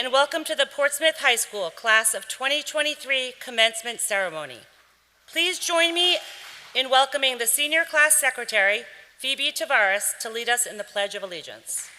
and welcome to the Portsmouth High School Class of 2023 Commencement Ceremony. Please join me in welcoming the Senior Class Secretary, Phoebe Tavares, to lead us in the Pledge of Allegiance.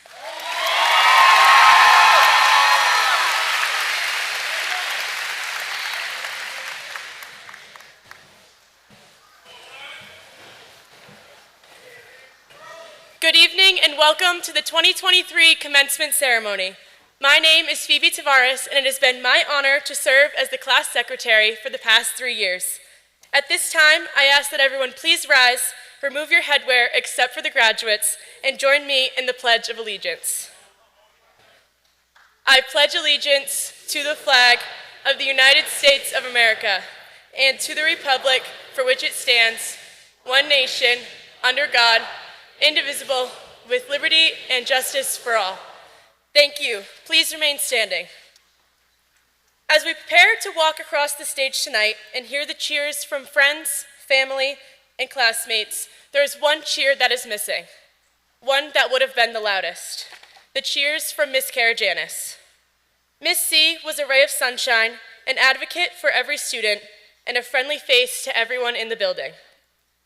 Good evening and welcome to the 2023 Commencement Ceremony. My name is Phoebe Tavares and it has been my honor to serve as the class secretary for the past 3 years. At this time, I ask that everyone please rise, remove your headwear except for the graduates, and join me in the Pledge of Allegiance. I pledge allegiance to the flag of the United States of America and to the republic for which it stands, one nation, under God, indivisible, with liberty and justice for all. Thank you. Please remain standing. As we prepare to walk across the stage tonight and hear the cheers from friends, family, and classmates, there is one cheer that is missing, one that would have been the loudest, the cheers from Miss Gianetis. Miss C was a ray of sunshine, an advocate for every student, and a friendly face to everyone in the building.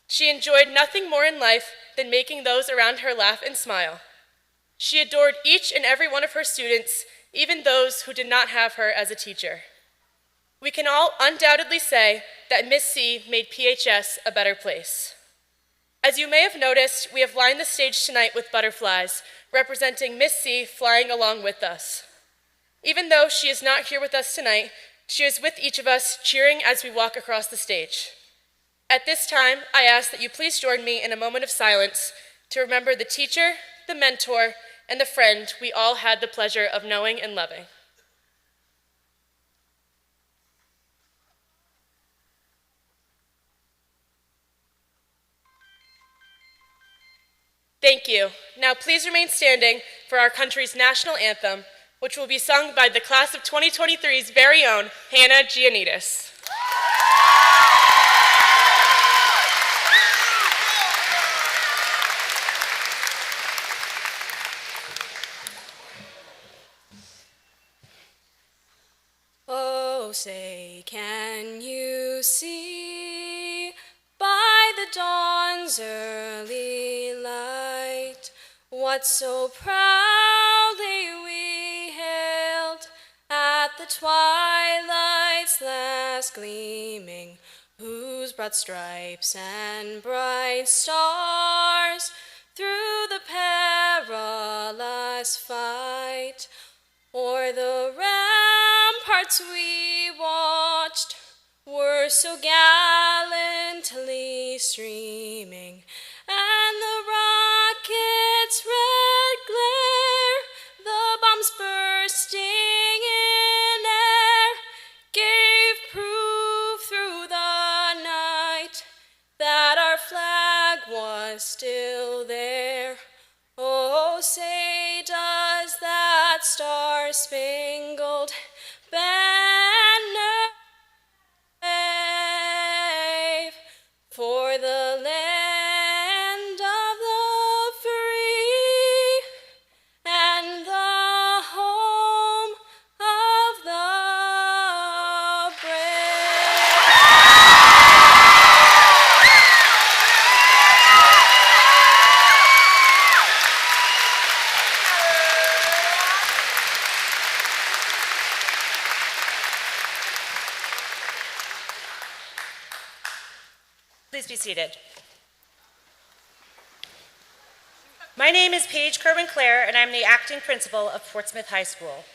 She enjoyed nothing more in life than making those around her laugh and smile. She adored each and every one of her students, even those who did not have her as a teacher. We can all undoubtedly say that Miss C made PHS a better place. As you may have noticed, we have lined the stage tonight with butterflies, representing Miss C flying along with us. Even though she is not here with us tonight, she is with each of us cheering as we walk across the stage. At this time, I ask that you please join me in a moment of silence to remember the teacher, the mentor, and the friend we all had the pleasure of knowing and loving. Thank you. Now please remain standing for our country's national anthem, which will be sung by the class of 2023's very own Hannah Gianetis. Oh, say, can you see by the dawn's early light what so proudly we hailed at the twilight's last gleaming, whose broad stripes and bright stars through the perilous fight o'er the ramparts we watched were so gallantly streaming, and the rocket's red glare, the bombs bursting in air, gave proof through the night that our flag was still there. Oh, say, does that star-spangled banner wave for the land of the free and the home of the brave? Please be seated. My name is Paige Kirwin-Clair, and I'm the acting principal of Portsmouth High School.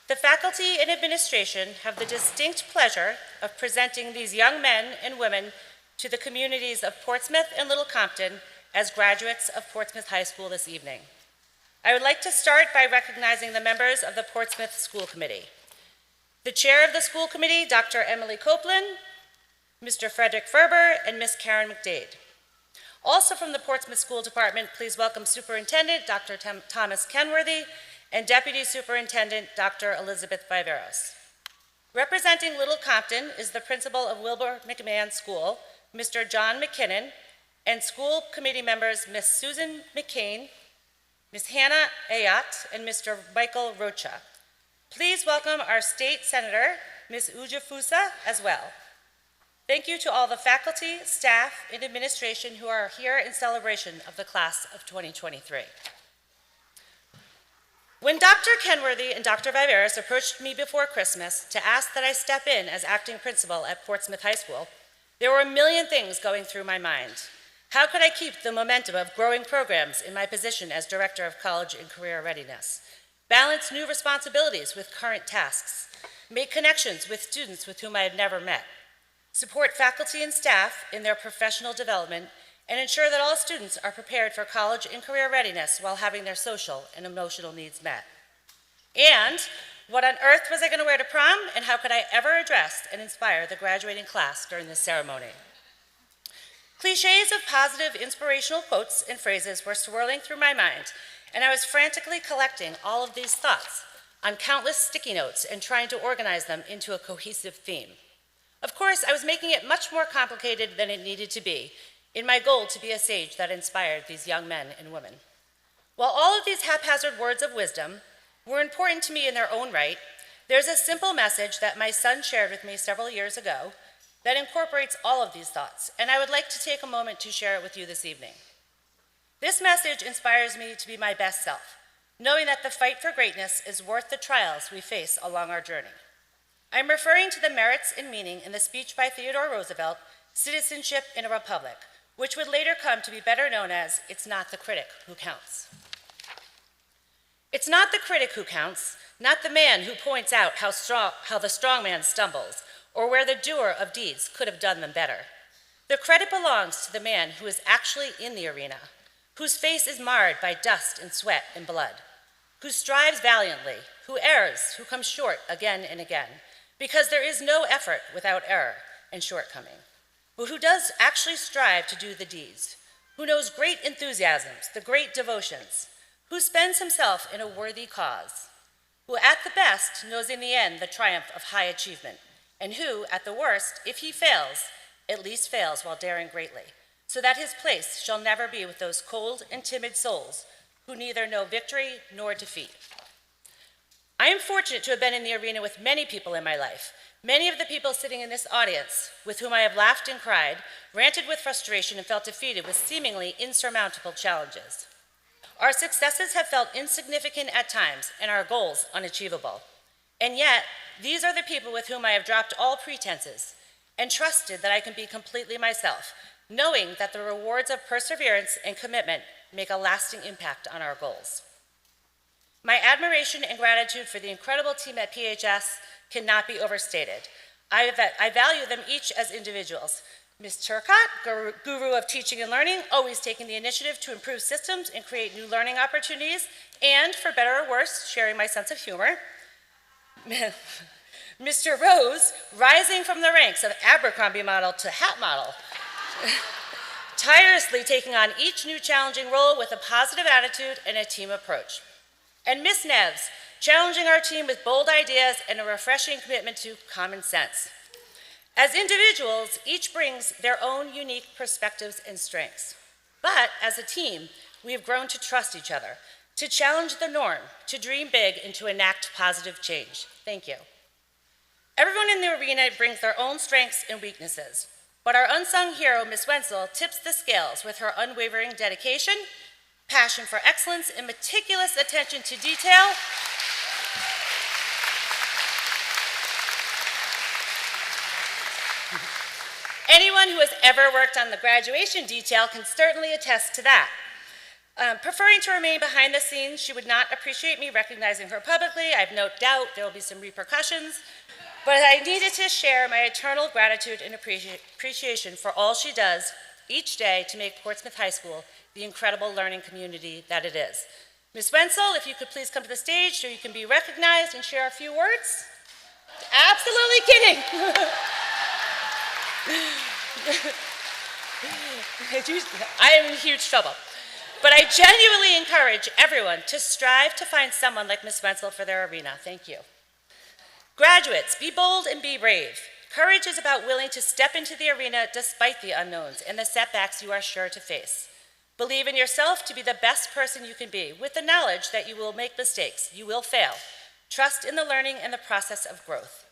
The faculty and administration have the distinct pleasure of presenting these young men and women to the communities of Portsmouth and Little Compton as graduates of Portsmouth High School this evening. I would like to start by recognizing the members of the Portsmouth School Committee. The chair of the school committee, Dr. Emily Copeland, Mr. Frederick Ferber, and Ms. Karen McDade. Also from the Portsmouth School Department, please welcome Superintendent Dr. Thomas Kenworthy and Deputy Superintendent Dr. Elizabeth Viveros. Representing Little Compton is the principal of Wilbur McMahon School, Mr. John McKinnon, and school committee members Ms. Susan McCain, Ms. Hannah Ayat, and Mr. Michael Rocha. Please welcome our State Senator, Ms. Ujafusa, as well. Thank you to all the faculty, staff, and administration who are here in celebration of the class of 2023. When Dr. Kenworthy and Dr. Tavares approached me before Christmas to ask that I step in as acting principal at Portsmouth High School, there were a million things going through my mind. How could I keep the momentum of growing programs in my position as Director of College and Career Readiness, balance new responsibilities with current tasks, make connections with students with whom I had never met, support faculty and staff in their professional development, and ensure that all students are prepared for college and career readiness while having their social and emotional needs met? And what on earth was I going to wear to prom, and how could I ever address and inspire the graduating class during this ceremony? Cliches of positive, inspirational quotes and phrases were swirling through my mind, and I was frantically collecting all of these thoughts on countless sticky notes and trying to organize them into a cohesive theme. Of course, I was making it much more complicated than it needed to be in my goal to be a sage that inspired these young men and women. While all of these haphazard words of wisdom were important to me in their own right, there's a simple message that my son shared with me several years ago that incorporates all of these thoughts, and I would like to take a moment to share it with you this evening. This message inspires me to be my best self, knowing that the fight for greatness is worth the trials we face along our journey. I'm referring to the merits and meaning in the speech by Theodore Roosevelt, Citizenship in a Republic, which would later come to be better known as It's Not the Critic Who Counts. It's not the critic who counts, not the man who points out how the strong man stumbles, or where the doer of deeds could have done them better. The credit belongs to the man who is actually in the arena, whose face is marred by dust and sweat and blood, who strives valiantly, who errs, who comes short again and again, because there is no effort without error and shortcoming, but who does actually strive to do the deeds, who knows great enthusiasms, the great devotions, who spends himself in a worthy cause, who at the best knows in the end the triumph of high achievement, and who, at the worst, if he fails, at least fails while daring greatly, so that his place shall never be with those cold and timid souls who neither know victory nor defeat. I am fortunate to have been in the arena with many people in my life, many of the people sitting in this audience with whom I have laughed and cried, ranted with frustration, and felt defeated with seemingly insurmountable challenges. Our successes have felt insignificant at times and our goals unachievable. And yet, these are the people with whom I have dropped all pretenses and trusted that I can be completely myself, knowing that the rewards of perseverance and commitment make a lasting impact on our goals. My admiration and gratitude for the incredible team at PHS cannot be overstated. I value them each as individuals. Ms. Turcotte, guru of teaching and learning, always taking the initiative to improve systems and create new learning opportunities, and, for better or worse, sharing my sense of humor. Mr. Rose, rising from the ranks of Abercrombie model to hat model, tirelessly taking on each new challenging role with a positive attitude and a team approach. And Ms. Neves, challenging our team with bold ideas and a refreshing commitment to common sense. As individuals, each brings their own unique perspectives and strengths. But as a team, we have grown to trust each other, to challenge the norm, to dream big, and to enact positive change. Thank you. Everyone in the arena brings their own strengths and weaknesses, but our unsung hero, Ms. Wenzel, tips the scales with her unwavering dedication, passion for excellence, and meticulous attention to detail. Anyone who has ever worked on the graduation detail can certainly attest to that. Preferring to remain behind the scenes, she would not appreciate me recognizing her publicly. I have no doubt there will be some repercussions, but I needed to share my eternal gratitude and appreciation for all she does each day to make Portsmouth High School the incredible learning community that it is. Ms. Wenzel, if you could please come to the stage so you can be recognized and share a few words. Absolutely kidding. I am in huge trouble. But I genuinely encourage everyone to strive to find someone like Ms. Wenzel for their arena. Thank you. Graduates, be bold and be brave. Courage is about willing to step into the arena despite the unknowns and the setbacks you are sure to face. Believe in yourself to be the best person you can be, with the knowledge that you will make mistakes, you will fail, Trust in the learning and the process of growth.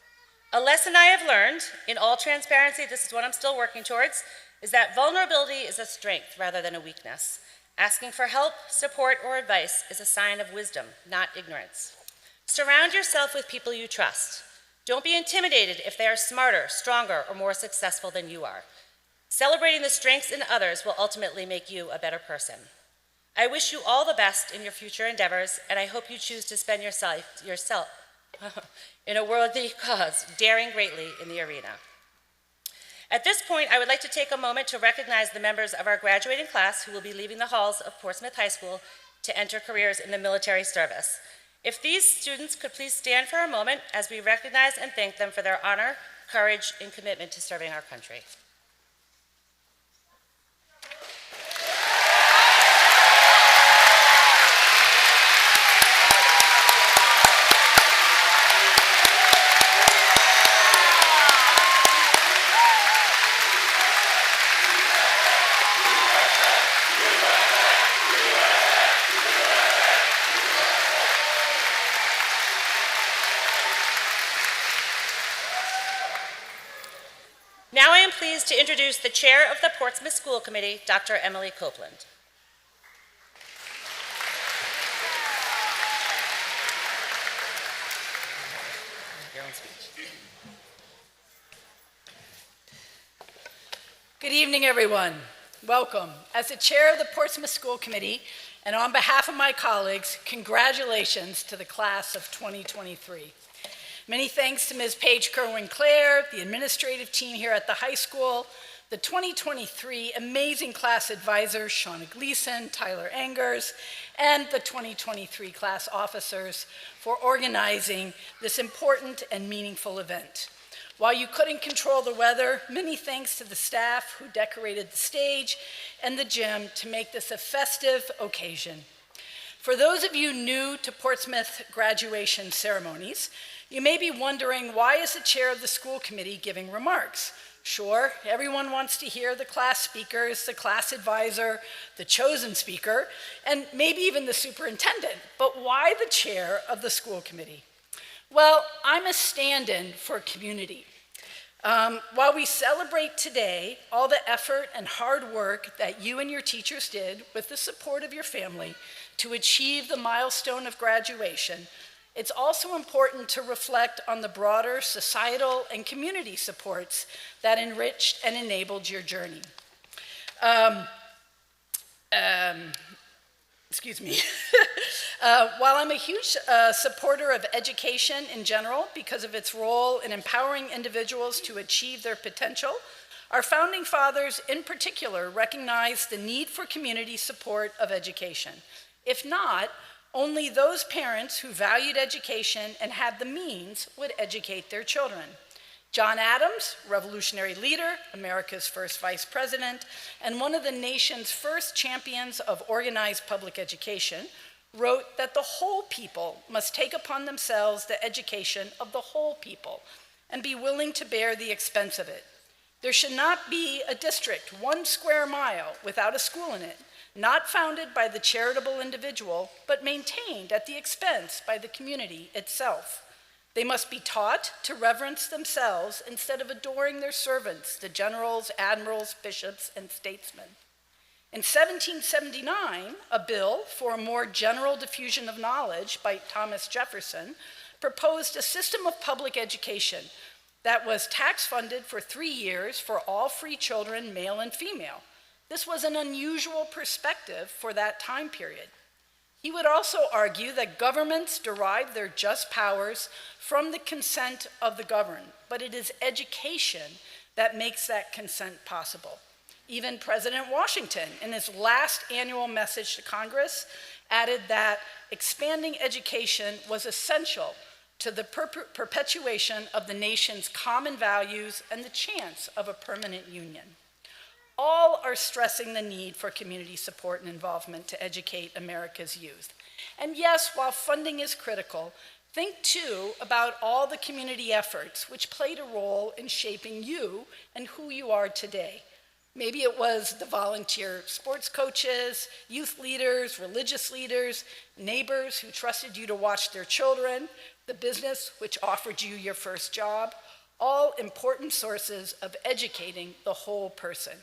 A lesson I have learned, in all transparency, this is what I'm still working towards, is that vulnerability is a strength rather than a weakness. Asking for help, support, or advice is a sign of wisdom, not ignorance. Surround yourself with people you trust. Don't be intimidated if they are smarter, stronger, or more successful than you are. Celebrating the strengths in others will ultimately make you a better person. I wish you all the best in your future endeavors, and I hope you choose to spend yourself in a worthy cause, daring greatly in the arena. At this point, I would like to take a moment to recognize the members of our graduating class who will be leaving the halls of Portsmouth High School to enter careers in the military service. If these students could please stand for a moment as we recognize and thank them for their honor, courage, and commitment to serving our country. Now I am pleased to introduce the chair of the Portsmouth School Committee, Dr. Emily Copeland. Good evening, everyone. Welcome. As the chair of the Portsmouth School Committee, and on behalf of my colleagues, congratulations to the class of 2023. Many thanks to Ms. Paige Kirwin-Clair, the administrative team here at the high school, the 2023 amazing class advisors, Shawna Gleason, Tyler Angers, and the 2023 class officers for organizing this important and meaningful event. While you couldn't control the weather, many thanks to the staff who decorated the stage and the gym to make this a festive occasion. For those of you new to Portsmouth graduation ceremonies, you may be wondering, why is the chair of the school committee giving remarks? Sure, everyone wants to hear the class speakers, the class advisor, the chosen speaker, and maybe even the superintendent, but why the chair of the school committee? Well, I'm a stand-in for community. While we celebrate today all the effort and hard work that you and your teachers did with the support of your family to achieve the milestone of graduation, it's also important to reflect on the broader societal and community supports that enriched and enabled your journey. Excuse me. While I'm a huge supporter of education in general because of its role in empowering individuals to achieve their potential, our founding fathers in particular recognized the need for community support of education. If not, only those parents who valued education and had the means would educate their children. John Adams, revolutionary leader, America's first vice president, and one of the nation's first champions of organized public education, wrote that the whole people must take upon themselves the education of the whole people and be willing to bear the expense of it. There should not be a district 1 square mile without a school in it, not founded by the charitable individual, but maintained at the expense by the community itself. They must be taught to reverence themselves instead of adoring their servants, the generals, admirals, bishops, and statesmen. In 1779, a bill for a more general diffusion of knowledge by Thomas Jefferson proposed a system of public education that was tax-funded for 3 years for all free children, male and female. This was an unusual perspective for that time period. He would also argue that governments derive their just powers from the consent of the governed, but it is education that makes that consent possible. Even President Washington, in his last annual message to Congress, added that expanding education was essential to the perpetuation of the nation's common values and the chance of a permanent union. All are stressing the need for community support and involvement to educate America's youth. And yes, while funding is critical, think too about all the community efforts which played a role in shaping you and who you are today. Maybe it was the volunteer sports coaches, youth leaders, religious leaders, neighbors who trusted you to watch their children, the business which offered you your first job, all important sources of educating the whole person.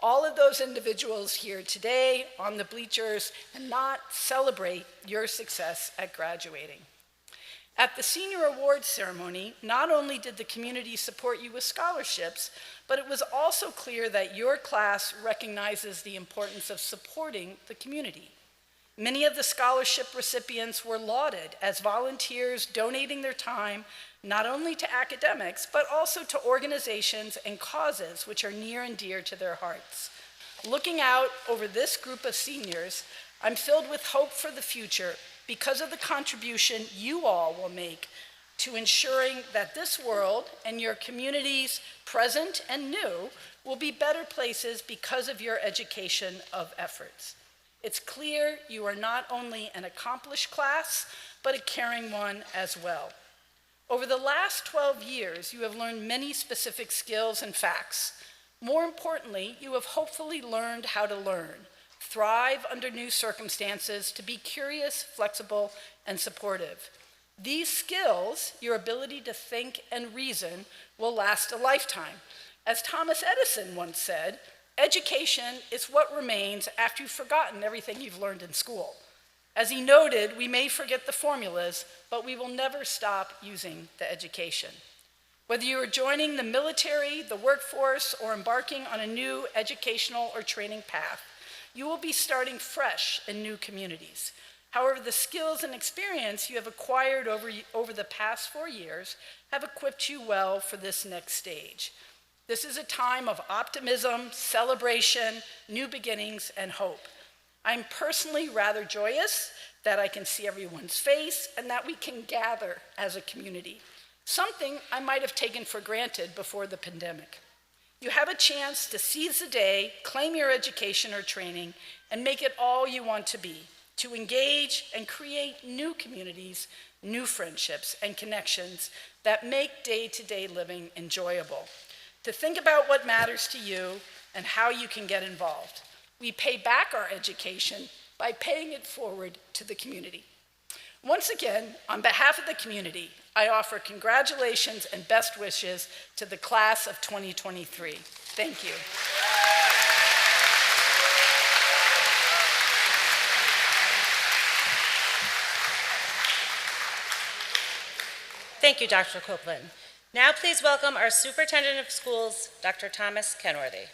All of those individuals here today on the bleachers and not celebrate your success at graduating. At the senior awards ceremony, not only did the community support you with scholarships, but it was also clear that your class recognizes the importance of supporting the community. Many of the scholarship recipients were lauded as volunteers donating their time not only to academics, but also to organizations and causes which are near and dear to their hearts. Looking out over this group of seniors, I'm filled with hope for the future because of the contribution you all will make to ensuring that this world and your communities, present and new, will be better places because of your education of efforts. It's clear you are not only an accomplished class, but a caring one as well. Over the last 12 years, you have learned many specific skills and facts. More importantly, you have hopefully learned how to learn, thrive under new circumstances, to be curious, flexible, and supportive. These skills, your ability to think and reason, will last a lifetime. As Thomas Edison once said, education is what remains after you've forgotten everything you've learned in school. As he noted, we may forget the formulas, but we will never stop using the education. Whether you are joining the military, the workforce, or embarking on a new educational or training path, you will be starting fresh in new communities. However, the skills and experience you have acquired over the past 4 years have equipped you well for this next stage. This is a time of optimism, celebration, new beginnings, and hope. I'm personally rather joyous that I can see everyone's face and that we can gather as a community, something I might have taken for granted before the pandemic. You have a chance to seize the day, claim your education or training, and make it all you want to be, to engage and create new communities, new friendships, and connections that make day-to-day living enjoyable, to think about what matters to you and how you can get involved. We pay back our education by paying it forward to the community. Once again, on behalf of the community, I offer congratulations and best wishes to the class of 2023. Thank you. Thank you, Dr. Copeland. Now please welcome our Superintendent of Schools, Dr. Thomas Kenworthy.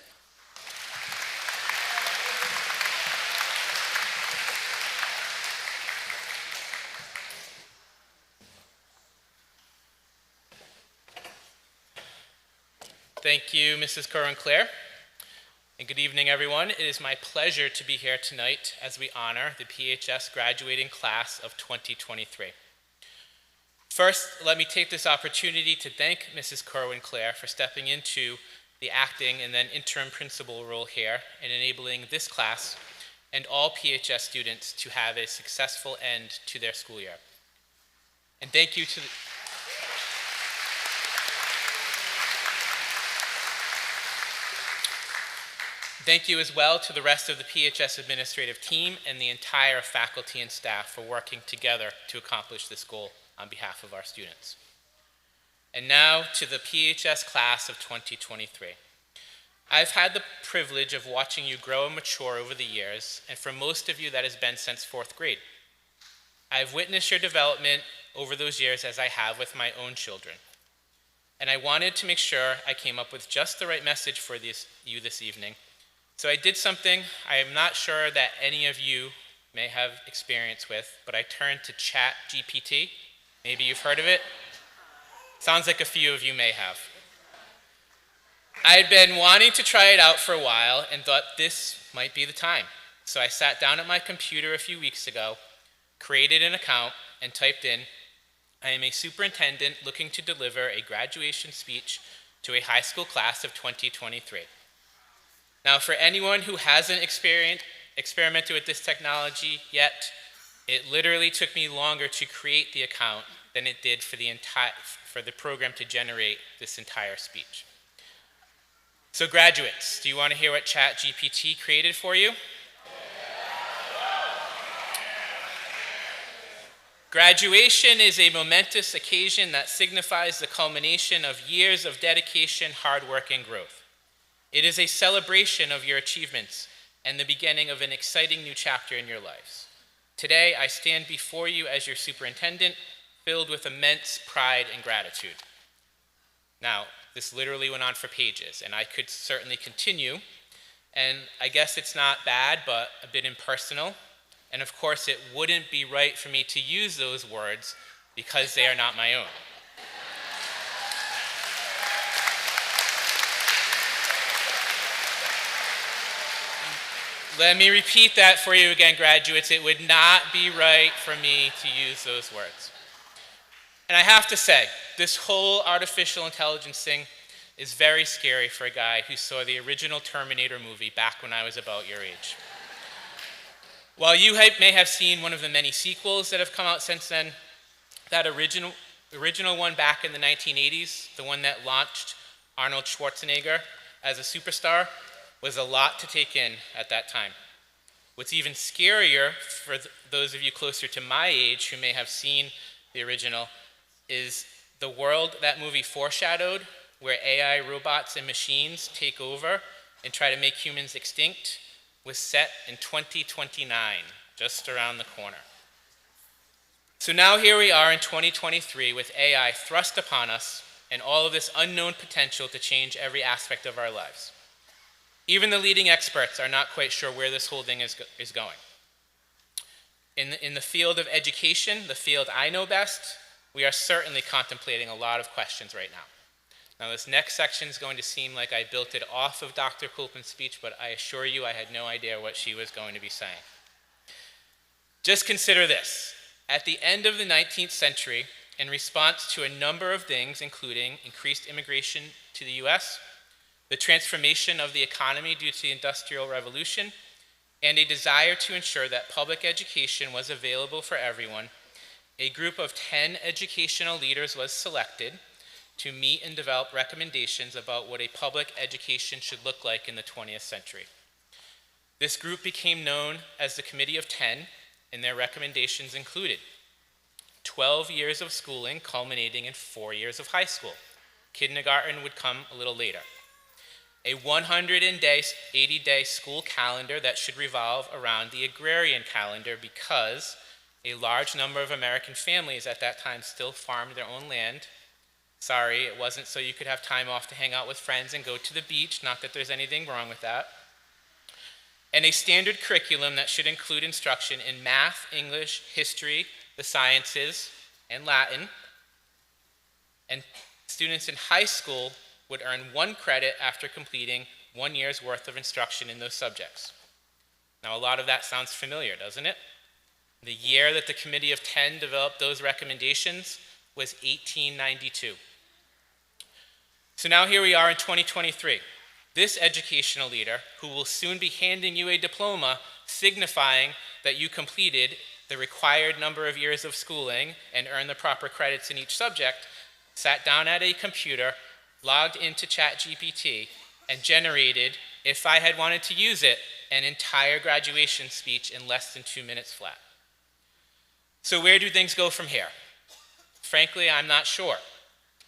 Thank you, Mrs. Kirwin-Clair, and good evening, everyone. It is my pleasure to be here tonight as we honor the PHS graduating class of 2023. First, let me take this opportunity to thank Mrs. Kirwin-Clair for stepping into the acting and then interim principal role here and enabling this class and all PHS students to have a successful end to their school year. And thank you to Thank you as well to the rest of the PHS administrative team and the entire faculty and staff for working together to accomplish this goal on behalf of our students. And now to the PHS class of 2023. I've had the privilege of watching you grow and mature over the years, and for most of you that has been since 4th grade. I've witnessed your development over those years as I have with my own children. And I wanted to make sure I came up with just the right message for you this evening. So I did something I am not sure that any of you may have experience with, but I turned to ChatGPT. Maybe you've heard of it. Sounds like a few of you may have. I had been wanting to try it out for a while and thought this might be the time. So I sat down at my computer a few weeks ago, created an account, and typed in, "I am a superintendent looking to deliver a graduation speech to a high school class of 2023. Now, for anyone who hasn't experimented with this technology yet, it literally took me longer to create the account than it did for the program to generate this entire speech. So graduates, do you want to hear what ChatGPT created for you? Graduation is a momentous occasion that signifies the culmination of years of dedication, hard work, and growth. It is a celebration of your achievements and the beginning of an exciting new chapter in your lives. Today, I stand before you as your superintendent, filled with immense pride and gratitude. Now, this literally went on for pages, and I could certainly continue, and I guess it's not bad, but a bit impersonal. And of course, it wouldn't be right for me to use those words because they are not my own. Let me repeat that for you again, graduates. It would not be right for me to use those words. And I have to say, this whole artificial intelligence thing is very scary for a guy who saw the original Terminator movie back when I was about your age. While you may have seen one of the many sequels that have come out since then, that original one back in the 1980s, the one that launched Arnold Schwarzenegger as a superstar, was a lot to take in at that time. What's even scarier for those of you closer to my age who may have seen the original is the world that movie foreshadowed, where AI robots and machines take over and try to make humans extinct, was set in 2029, just around the corner. So now here we are in 2023 with AI thrust upon us and all of this unknown potential to change every aspect of our lives. Even the leading experts are not quite sure where this whole thing is going. In the field of education, the field I know best, we are certainly contemplating a lot of questions right now. Now, this next section is going to seem like I built it off of Dr. Copeland's speech, but I assure you I had no idea what she was going to be saying. Just consider this. At the end of the 19th century, in response to a number of things, including increased immigration to the US, the transformation of the economy due to the Industrial Revolution, and a desire to ensure that public education was available for everyone, a group of 10 educational leaders was selected to meet and develop recommendations about what a public education should look like in the 20th century. This group became known as the Committee of 10, and their recommendations included 12 years of schooling culminating in 4 years of high school. Kindergarten would come a little later. A 180-day school calendar that should revolve around the agrarian calendar because a large number of American families at that time still farmed their own land. Sorry, it wasn't so you could have time off to hang out with friends and go to the beach, not that there's anything wrong with that. And a standard curriculum that should include instruction in math, English, history, the sciences, and Latin. And students in high school would earn 1 credit after completing 1 year's worth of instruction in those subjects. Now, a lot of that sounds familiar, doesn't it? The year that the Committee of 10 developed those recommendations was 1892. So now here we are in 2023. This educational leader, who will soon be handing you a diploma signifying that you completed the required number of years of schooling and earned the proper credits in each subject, sat down at a computer, logged into ChatGPT, and generated, if I had wanted to use it, an entire graduation speech in less than 2 minutes flat. So where do things go from here? Frankly, I'm not sure,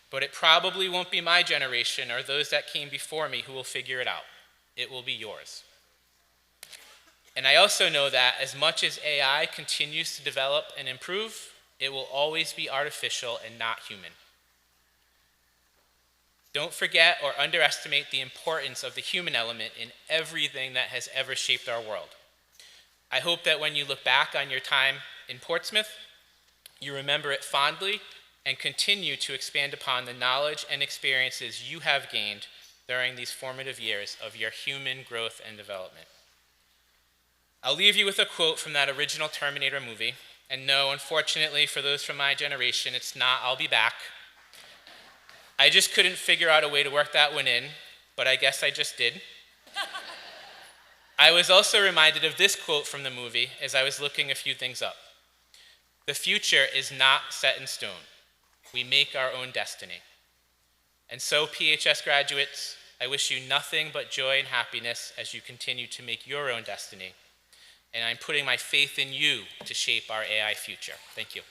but it probably won't be my generation or those that came before me who will figure it out. It will be yours. And I also know that as much as AI continues to develop and improve, it will always be artificial and not human. Don't forget or underestimate the importance of the human element in everything that has ever shaped our world. I hope that when you look back on your time in Portsmouth, you remember it fondly and continue to expand upon the knowledge and experiences you have gained during these formative years of your human growth and development. I'll leave you with a quote from that original Terminator movie. And no, unfortunately, for those from my generation, it's not "I'll be back." I just couldn't figure out a way to work that one in, but I guess I just did. I was also reminded of this quote from the movie as I was looking a few things up. "The future is not set in stone. We make our own destiny." And so, PHS graduates, I wish you nothing but joy and happiness as you continue to make your own destiny. And I'm putting my faith in you to shape our AI future. Thank you.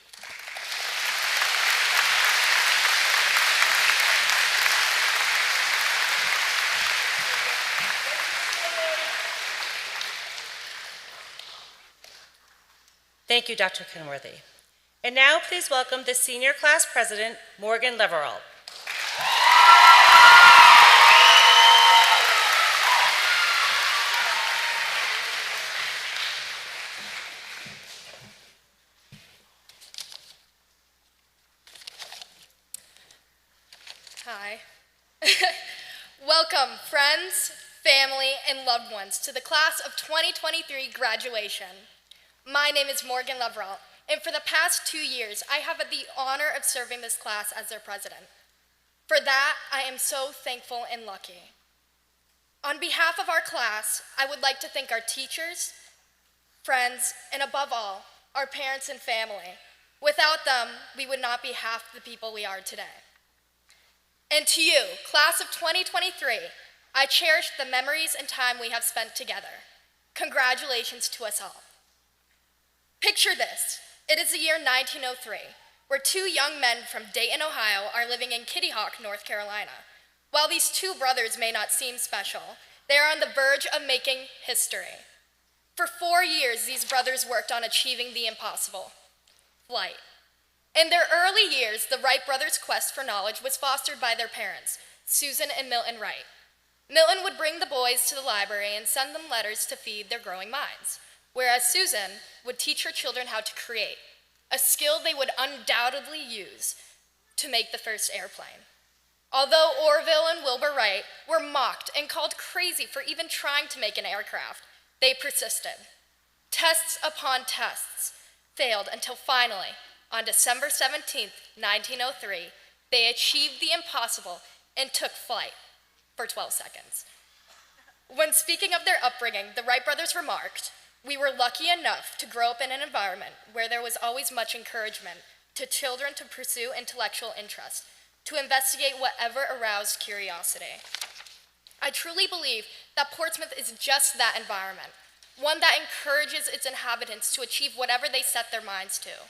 Thank you, Dr. Kenworthy. And now please welcome the senior class president, Morgan Levreault. Hi. Welcome, friends, family, and loved ones to the class of 2023 graduation. My name is Morgan Levreault, and for the past 2 years, I have had the honor of serving this class as their president. For that, I am so thankful and lucky. On behalf of our class, I would like to thank our teachers, friends, and above all, our parents and family. Without them, we would not be half the people we are today. And to you, class of 2023, I cherish the memories and time we have spent together. Congratulations to us all. Picture this. It is the year 1903, where 2 young men from Dayton, Ohio are living in Kitty Hawk, North Carolina. While these 2 brothers may not seem special, they are on the verge of making history. For 4 years, these brothers worked on achieving the impossible, flight. In their early years, the Wright brothers' quest for knowledge was fostered by their parents, Susan and Milton Wright. Milton would bring the boys to the library and send them letters to feed their growing minds, whereas Susan would teach her children how to create, a skill they would undoubtedly use to make the first airplane. Although Orville and Wilbur Wright were mocked and called crazy for even trying to make an aircraft, they persisted. Tests upon tests failed until finally, on December 17, 1903, they achieved the impossible and took flight for 12 seconds. When speaking of their upbringing, the Wright brothers remarked, "We were lucky enough to grow up in an environment where there was always much encouragement to children to pursue intellectual interest, to investigate whatever aroused curiosity." I truly believe that Portsmouth is just that environment, one that encourages its inhabitants to achieve whatever they set their minds to.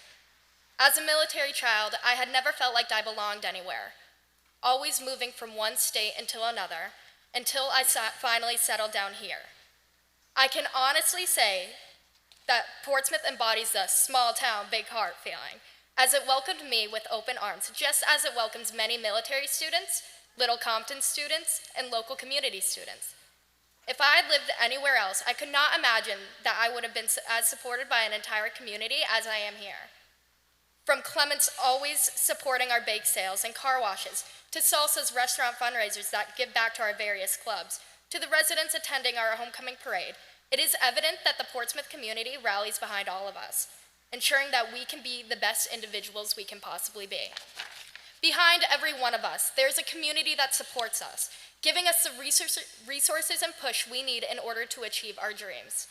As a military child, I had never felt like I belonged anywhere, always moving from one state until another, until I finally settled down here. I can honestly say that Portsmouth embodies the small town, big heart feeling, as it welcomed me with open arms, just as it welcomes many military students, Little Compton students, and local community students. If I had lived anywhere else, I could not imagine that I would have been as supported by an entire community as I am here. From Clement's always supporting our bake sales and car washes, to Salsa's restaurant fundraisers that give back to our various clubs, to the residents attending our homecoming parade, it is evident that the Portsmouth community rallies behind all of us, ensuring that we can be the best individuals we can possibly be. Behind every one of us, there's a community that supports us, giving us the resources and push we need in order to achieve our dreams.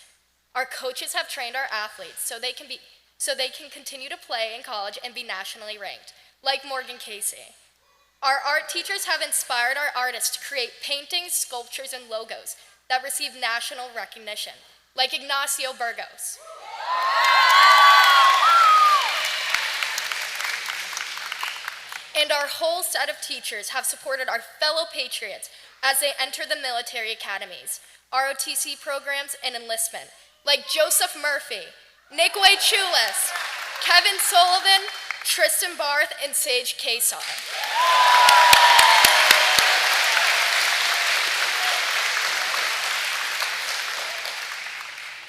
Our coaches have trained our athletes so they can continue to play in college and be nationally ranked, like Morgan Casey. Our art teachers have inspired our artists to create paintings, sculptures, and logos that receive national recognition, like Ignacio Burgos. And our whole set of teachers have supported our fellow patriots as they enter the military academies, ROTC programs, and enlistment, like Joseph Murphy, Nick Waycuilis, Kevin Sullivan, Tristan Barth, and Sage Kesar.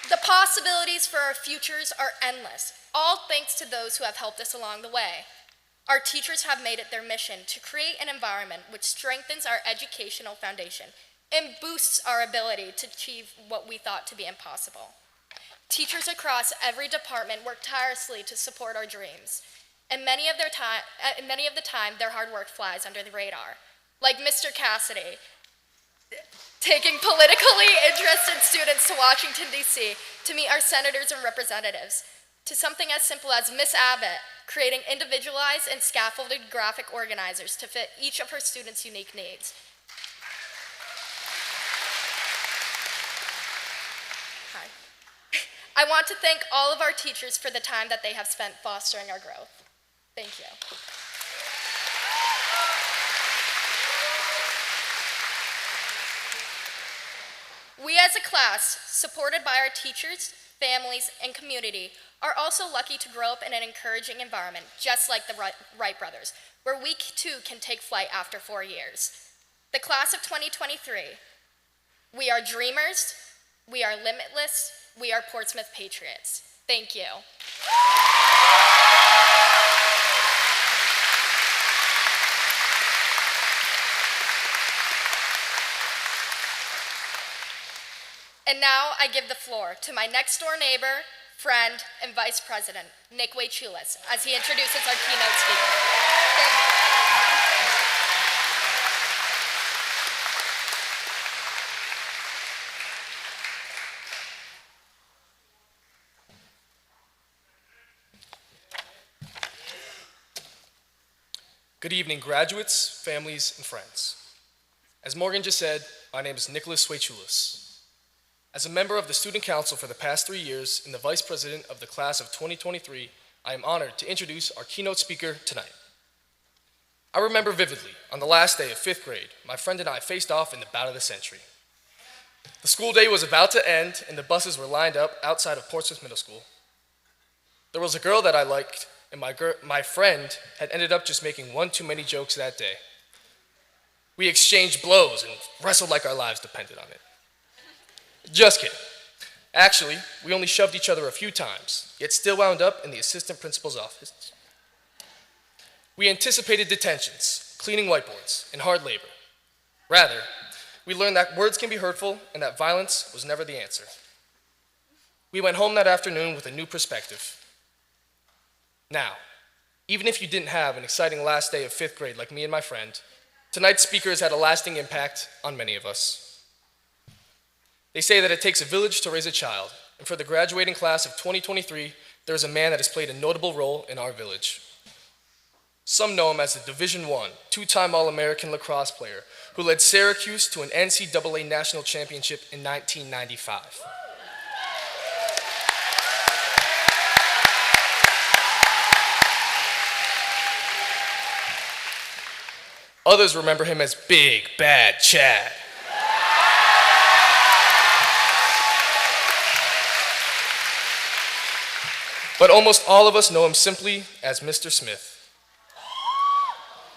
The possibilities for our futures are endless, all thanks to those who have helped us along the way. Our teachers have made it their mission to create an environment which strengthens our educational foundation and boosts our ability to achieve what we thought to be impossible. Teachers across every department work tirelessly to support our dreams, and many of the time, their hard work flies under the radar. Like Mr. Cassidy, taking politically interested students to Washington, D.C. to meet our senators and representatives, to something as simple as Miss Abbott creating individualized and scaffolded graphic organizers to fit each of her students' unique needs. I want to thank all of our teachers for the time that they have spent fostering our growth. Thank you. We as a class, supported by our teachers, families, and community, are also lucky to grow up in an encouraging environment, just like the Wright brothers, where we too can take flight after 4 years. The class of 2023, we are dreamers, we are limitless, we are Portsmouth Patriots. Thank you. And now I give the floor to my next door neighbor, friend, and vice president, Nick Waycuilis, as he introduces our keynote speaker. Thank you. Good evening, graduates, families, and friends. As Morgan just said, my name is Nicholas Waycuilis. As a member of the Student Council for the past 3 years and the Vice President of the Class of 2023, I am honored to introduce our keynote speaker tonight. I remember vividly, on the last day of 5th grade, my friend and I faced off in the bout of the century. The school day was about to end and the buses were lined up outside of Portsmouth Middle School. There was a girl that I liked, and my friend had ended up just making one too many jokes that day. We exchanged blows and wrestled like our lives depended on it. Just kidding. Actually, we only shoved each other a few times, yet still wound up in the assistant principal's office. We anticipated detentions, cleaning whiteboards, and hard labor. Rather, we learned that words can be hurtful and that violence was never the answer. We went home that afternoon with a new perspective. Now, even if you didn't have an exciting last day of 5th grade like me and my friend, tonight's speaker has had a lasting impact on many of us. They say that it takes a village to raise a child, and for the graduating class of 2023, there is a man that has played a notable role in our village. Some know him as the Division I, 2-time All-American lacrosse player who led Syracuse to an NCAA national championship in 1995. Others remember him as Big Bad Chad. But almost all of us know him simply as Mr. Smith.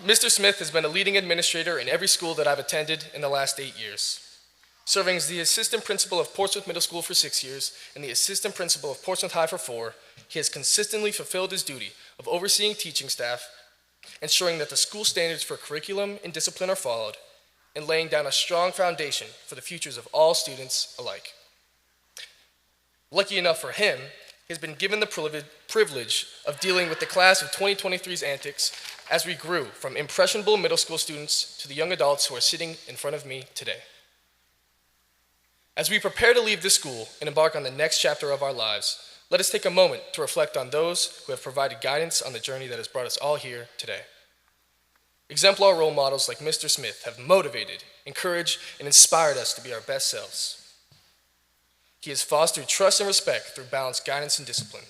Mr. Smith has been a leading administrator in every school that I've attended in the last 8 years. Serving as the assistant principal of Portsmouth Middle School for 6 years and the assistant principal of Portsmouth High for 4, he has consistently fulfilled his duty of overseeing teaching staff, ensuring that the school standards for curriculum and discipline are followed, and laying down a strong foundation for the futures of all students alike. Lucky enough for him, he has been given the privilege of dealing with the class of 2023's antics as we grew from impressionable middle school students to the young adults who are sitting in front of me today. As we prepare to leave this school and embark on the next chapter of our lives, let us take a moment to reflect on those who have provided guidance on the journey that has brought us all here today. Exemplar role models like Mr. Smith have motivated, encouraged, and inspired us to be our best selves. He has fostered trust and respect through balanced guidance and discipline.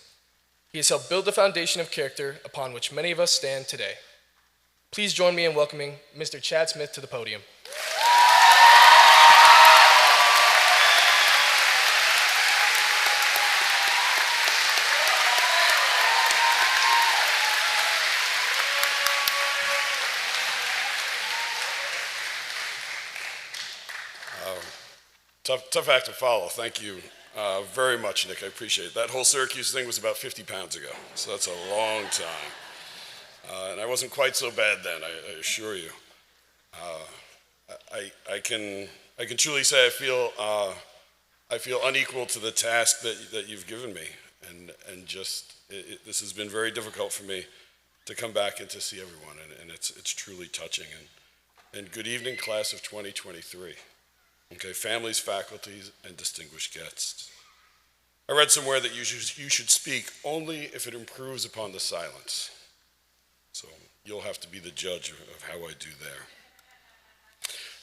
He has helped build the foundation of character upon which many of us stand today. Please join me in welcoming Mr. Chad Smith to the podium. Tough act to follow. Thank you very much, Nick. I appreciate it. That whole Syracuse thing was about 50 pounds ago, so that's a long time. And I wasn't quite so bad then, I assure you. I can truly say I feel unequal to the task that you've given me, and just this has been very difficult for me to come back and to see everyone, and it's truly touching. And good evening, class of 2023. Okay, families, faculties, and distinguished guests. I read somewhere that you should speak only if it improves upon the silence. So you'll have to be the judge of how I do there.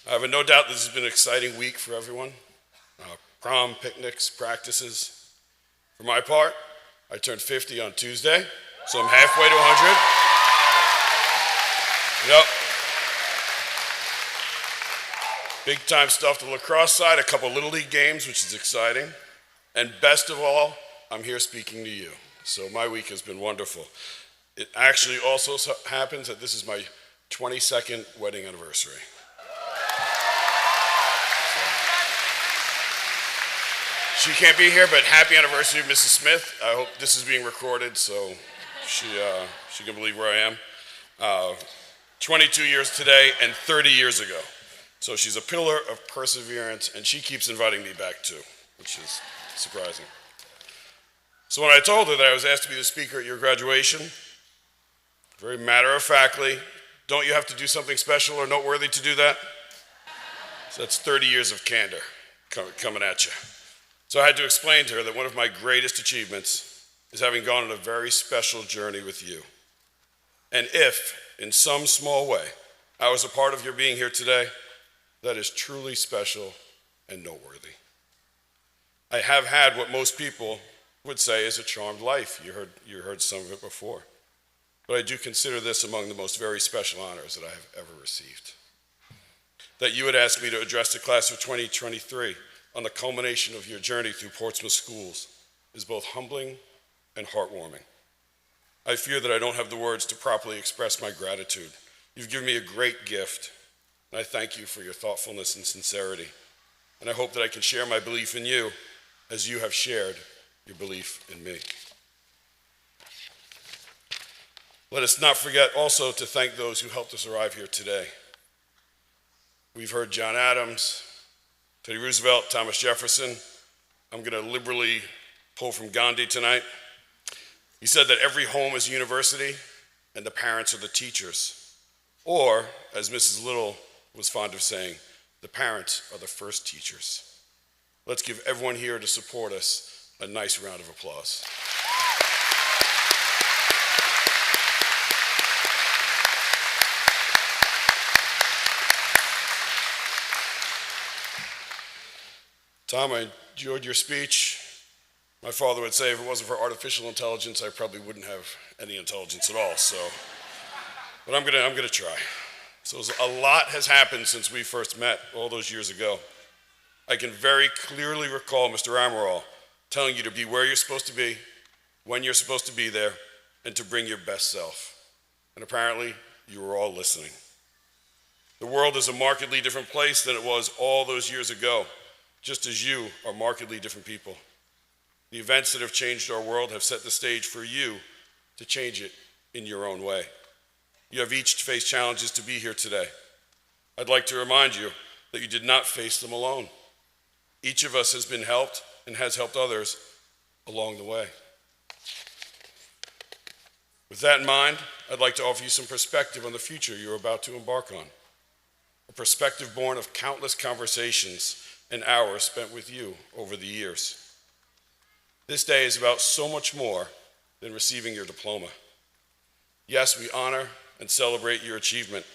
I have no doubt this has been an exciting week for everyone. Prom, picnics, practices. For my part, I turned 50 on Tuesday, so I'm halfway to 100. Yep. Big time stuff the lacrosse side, a couple Little League games, which is exciting. And best of all, I'm here speaking to you. So my week has been wonderful. It actually also happens that this is my 22nd wedding anniversary. She can't be here, but happy anniversary, Mrs. Smith. I hope this is being recorded so she can believe where I am. 22 years today and 30 years ago. So she's a pillar of perseverance, and she keeps inviting me back too, which is surprising. So when I told her that I was asked to be the speaker at your graduation, very matter-of-factly, don't you have to do something special or noteworthy to do that? So that's 30 years of candor coming at you. So I had to explain to her that one of my greatest achievements is having gone on a very special journey with you. And if, in some small way, I was a part of your being here today, that is truly special and noteworthy. I have had what most people would say is a charmed life. You heard some of it before. But I do consider this among the most very special honors that I have ever received. That you would ask me to address the class of 2023 on the culmination of your journey through Portsmouth schools is both humbling and heartwarming. I fear that I don't have the words to properly express my gratitude. You've given me a great gift, and I thank you for your thoughtfulness and sincerity. And I hope that I can share my belief in you as you have shared your belief in me. Let us not forget also to thank those who helped us arrive here today. We've heard John Adams, Teddy Roosevelt, Thomas Jefferson. I'm going to liberally pull from Gandhi tonight. He said that every home is a university and the parents are the teachers. Or, as Mrs. Little was fond of saying, the parents are the first teachers. Let's give everyone here to support us a nice round of applause. Tom, I enjoyed your speech. My father would say if it wasn't for artificial intelligence, I probably wouldn't have any intelligence at all. But I'm gonna try. So a lot has happened since we first met all those years ago. I can very clearly recall Mr. Amaral telling you to be where you're supposed to be, when you're supposed to be there, and to bring your best self. And apparently, you were all listening. The world is a markedly different place than it was all those years ago, just as you are markedly different people. The events that have changed our world have set the stage for you to change it in your own way. You have each faced challenges to be here today. I'd like to remind you that you did not face them alone. Each of us has been helped and has helped others along the way. With that in mind, I'd like to offer you some perspective on the future you're about to embark on. A perspective born of countless conversations and hours spent with you over the years. This day is about so much more than receiving your diploma. Yes, we honor and celebrate your achievement,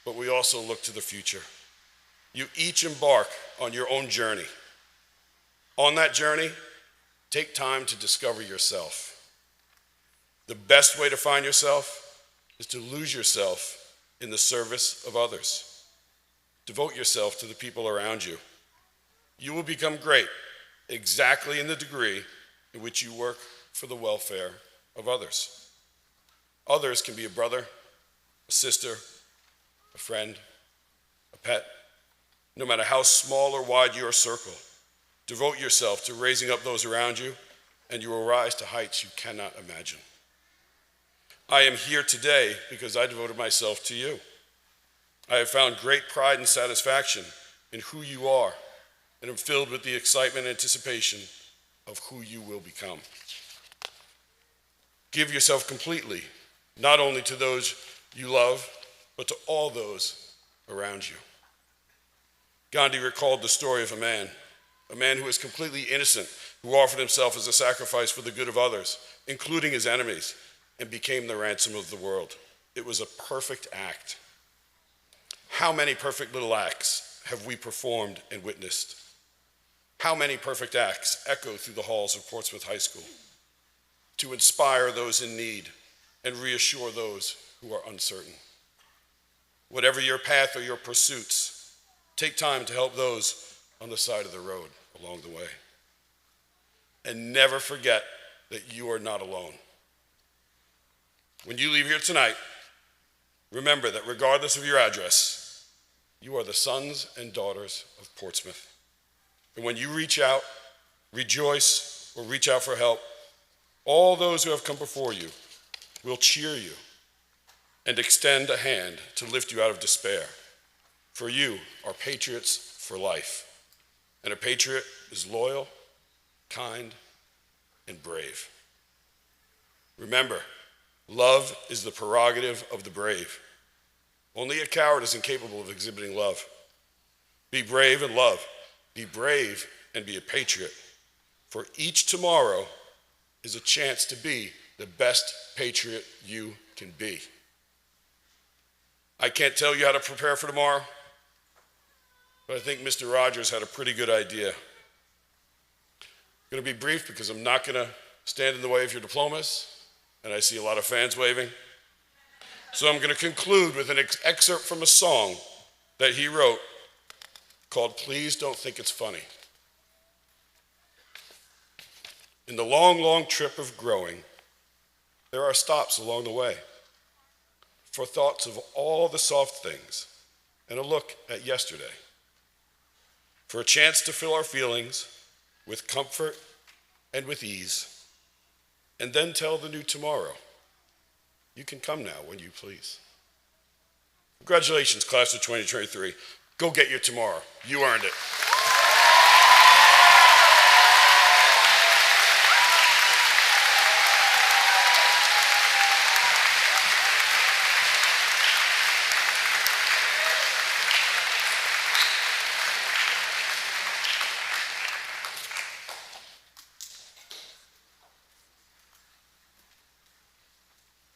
but we also look to the future. You each embark on your own journey. On that journey, take time to discover yourself. The best way to find yourself is to lose yourself in the service of others. Devote yourself to the people around you. You will become great exactly in the degree in which you work for the welfare of others. Others can be a brother, a sister, a friend, a pet. No matter how small or wide your circle, devote yourself to raising up those around you, and you will rise to heights you cannot imagine. I am here today because I devoted myself to you. I have found great pride and satisfaction in who you are, and am filled with the excitement and anticipation of who you will become. Give yourself completely, not only to those you love, but to all those around you. Gandhi recalled the story of a man who was completely innocent, who offered himself as a sacrifice for the good of others, including his enemies, and became the ransom of the world. It was a perfect act. How many perfect little acts have we performed and witnessed? How many perfect acts echo through the halls of Portsmouth High School to inspire those in need and reassure those who are uncertain. Whatever your path or your pursuits, take time to help those on the side of the road along the way. And never forget that you are not alone. When you leave here tonight, remember that regardless of your address, you are the sons and daughters of Portsmouth. And when you reach out, rejoice, or reach out for help, all those who have come before you will cheer you and extend a hand to lift you out of despair. For you are patriots for life. And a patriot is loyal, kind, and brave. Remember, love is the prerogative of the brave. Only a coward is incapable of exhibiting love. Be brave and love. Be brave and be a patriot. For each tomorrow is a chance to be the best patriot you can be. I can't tell you how to prepare for tomorrow, but I think Mr. Rogers had a pretty good idea. I'm going to be brief because I'm not going to stand in the way of your diplomas, and I see a lot of fans waving. So I'm going to conclude with an excerpt from a song that he wrote called Please Don't Think It's Funny. In the long, long trip of growing, there are stops along the way for thoughts of all the soft things and a look at yesterday, for a chance to fill our feelings with comfort and with ease, and then tell the new tomorrow, you can come now when you please. Congratulations, class of 2023. Go get your tomorrow. You earned it.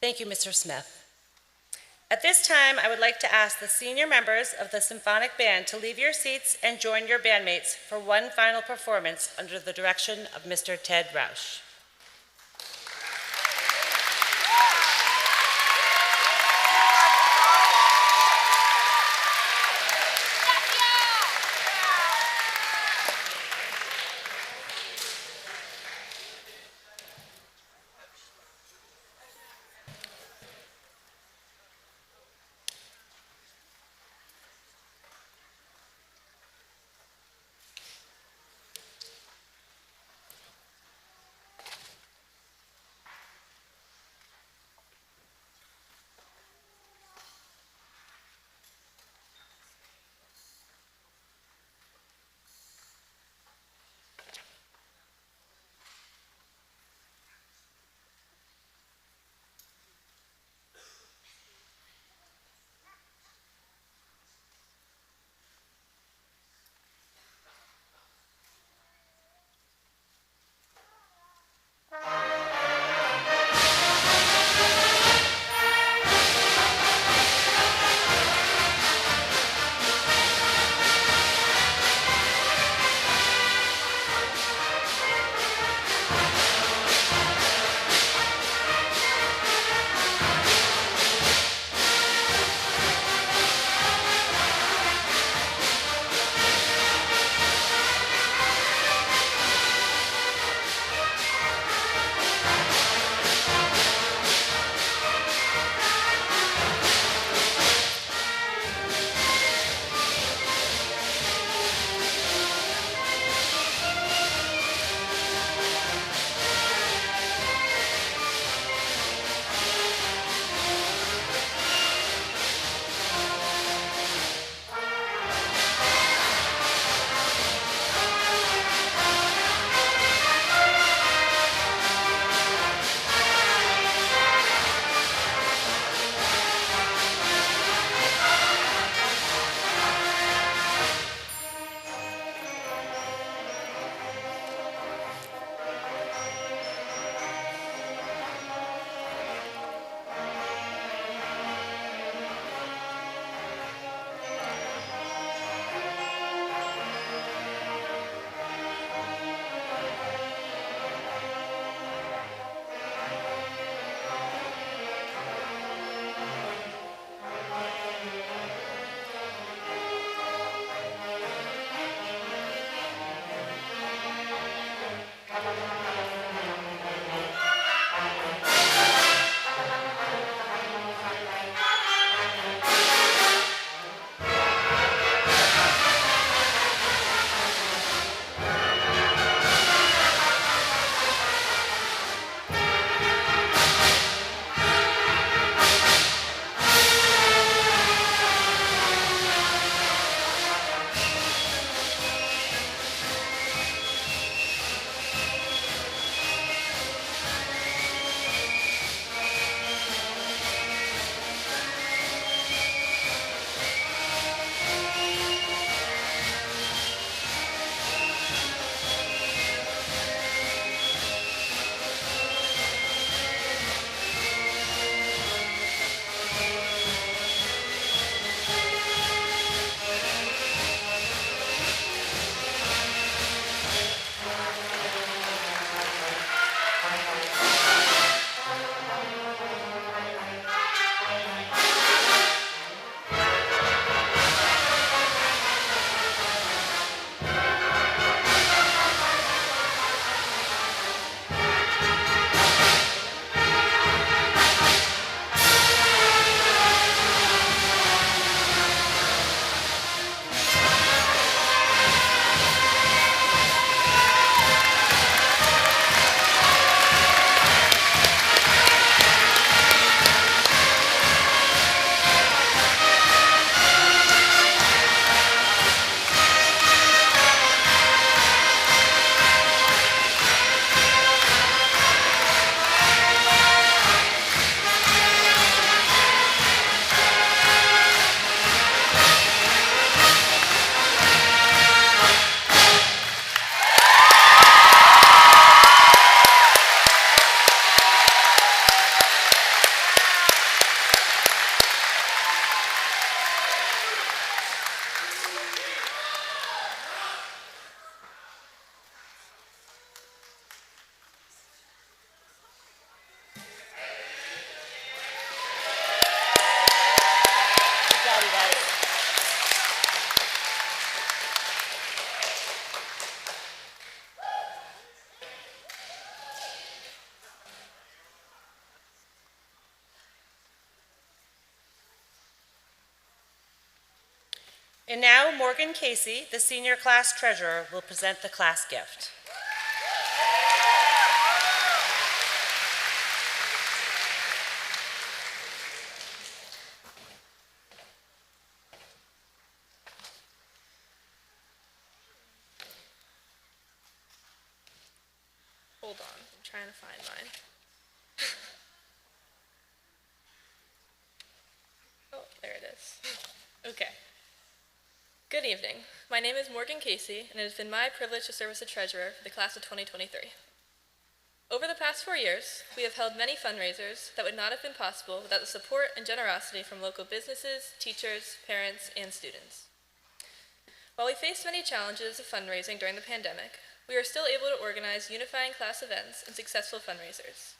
Thank you, Mr. Smith. At this time, I would like to ask the senior members of the symphonic band to leave your seats and join your bandmates for one final performance under the direction of Mr. Ted Raush. And now Morgan Casey, the senior class treasurer, will present the class gift. Hold on, I'm trying to find mine. Oh, there it is. Okay. Good evening. My name is Morgan Casey, and it has been my privilege to serve as the treasurer for the class of 2023. Over the past 4 years, we have held many fundraisers that would not have been possible without the support and generosity from local businesses, teachers, parents, and students. While we faced many challenges of fundraising during the pandemic, we were still able to organize unifying class events and successful fundraisers.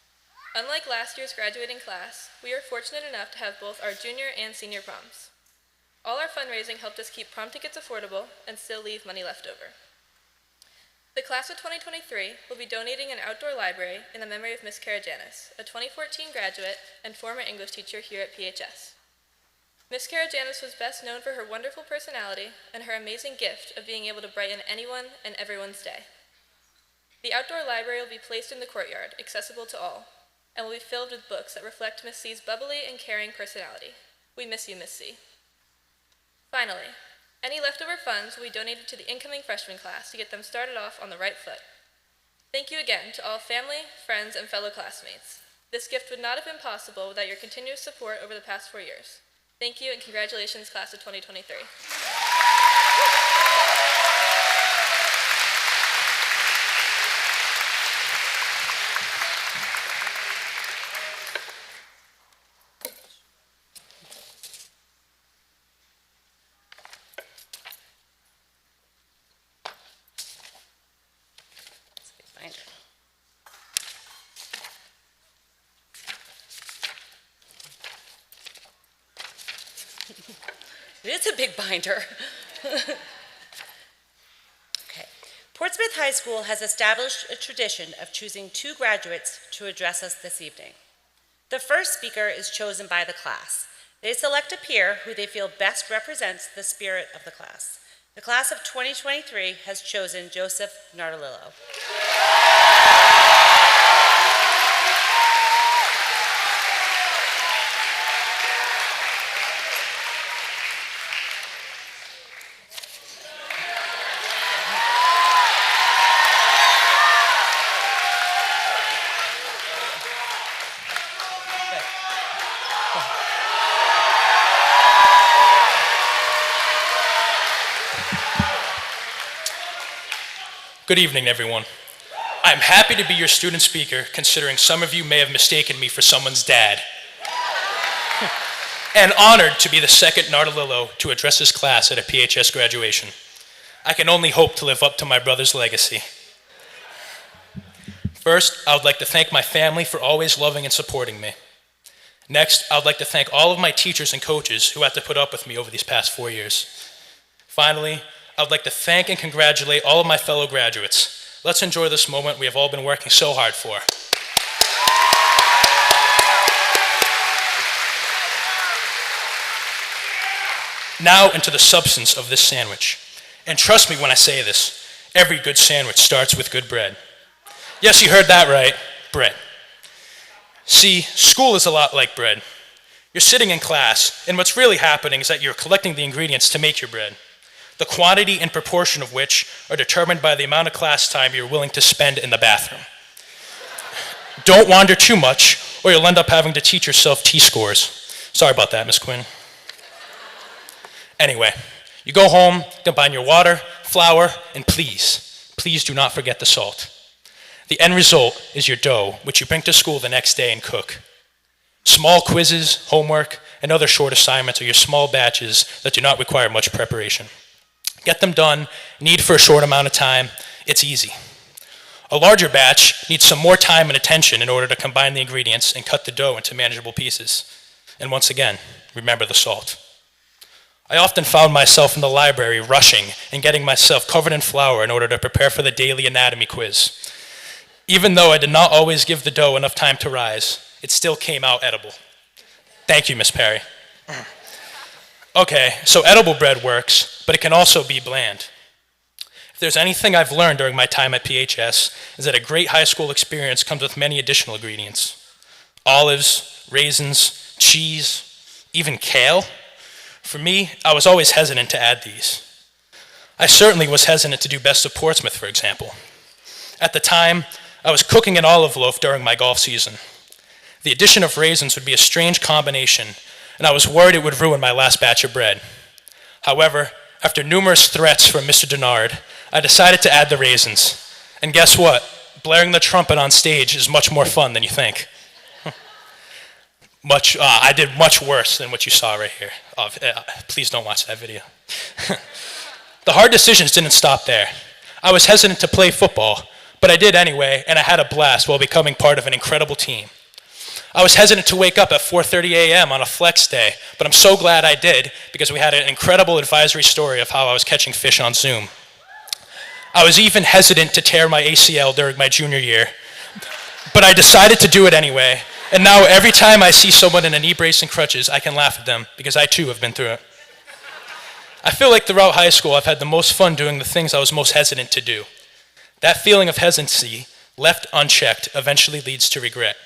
Unlike last year's graduating class, we are fortunate enough to have both our junior and senior proms. All our fundraising helped us keep prom tickets affordable and still leave money left over. The class of 2023 will be donating an outdoor library in the memory of Miss Gianetis, a 2014 graduate and former English teacher here at PHS. Miss Gianetis was best known for her wonderful personality and her amazing gift of being able to brighten anyone and everyone's day. The outdoor library will be placed in the courtyard, accessible to all, and will be filled with books that reflect Miss C's bubbly and caring personality. We miss you, Miss C. Finally, any leftover funds will be donated to the incoming freshman class to get them started off on the right foot. Thank you again to all family, friends, and fellow classmates. This gift would not have been possible without your continuous support over the past 4 years. Thank you and congratulations, class of 2023. It is a big binder. Okay. Portsmouth High School has established a tradition of choosing 2 graduates to address us this evening. The first speaker is chosen by the class. They select a peer who they feel best represents the spirit of the class. The class of 2023 has chosen Joseph Nardolillo. Good evening, everyone. I'm happy to be your student speaker, considering some of you may have mistaken me for someone's dad. And honored to be the second Nardolillo to address his class at a PHS graduation. I can only hope to live up to my brother's legacy. First, I would like to thank my family for always loving and supporting me. Next, I would like to thank all of my teachers and coaches who had to put up with me over these past 4 years. Finally, I would like to thank and congratulate all of my fellow graduates. Let's enjoy this moment we have all been working so hard for. Now into the substance of this sandwich. And trust me when I say this, every good sandwich starts with good bread. Yes, you heard that right, bread. See, school is a lot like bread. You're sitting in class, and what's really happening is that you're collecting the ingredients to make your bread, the quantity and proportion of which are determined by the amount of class time you're willing to spend in the bathroom. Don't wander too much, or you'll end up having to teach yourself T-scores. Sorry about that, Miss Quinn. Anyway, you go home, combine your water, flour, and please do not forget the salt. The end result is your dough, which you bring to school the next day and cook. Small quizzes, homework, and other short assignments are your small batches that do not require much preparation. Get them done, knead for a short amount of time, it's easy. A larger batch needs some more time and attention in order to combine the ingredients and cut the dough into manageable pieces. And once again, remember the salt. I often found myself in the library rushing and getting myself covered in flour in order to prepare for the daily anatomy quiz. Even though I did not always give the dough enough time to rise, it still came out edible. Thank you, Miss Perry. Okay, so edible bread works, but it can also be bland. If there's anything I've learned during my time at PHS, is that a great high school experience comes with many additional ingredients. Olives, raisins, cheese, even kale. For me, I was always hesitant to add these. I certainly was hesitant to do Best of Portsmouth, for example. At the time, I was cooking an olive loaf during my golf season. The addition of raisins would be a strange combination, and I was worried it would ruin my last batch of bread. However, after numerous threats from Mr. Denard, I decided to add the raisins. And guess what? Blaring the trumpet on stage is much more fun than you think. I did much worse than what you saw right here. Please don't watch that video. The hard decisions didn't stop there. I was hesitant to play football, but I did anyway, and I had a blast while becoming part of an incredible team. I was hesitant to wake up at 4:30 a.m. on a flex day, but I'm so glad I did because we had an incredible advisory story of how I was catching fish on Zoom. I was even hesitant to tear my ACL during my junior year, but I decided to do it anyway, and now every time I see someone in a knee brace and crutches, I can laugh at them because I too have been through it. I feel like throughout high school, I've had the most fun doing the things I was most hesitant to do. That feeling of hesitancy, left unchecked, eventually leads to regret.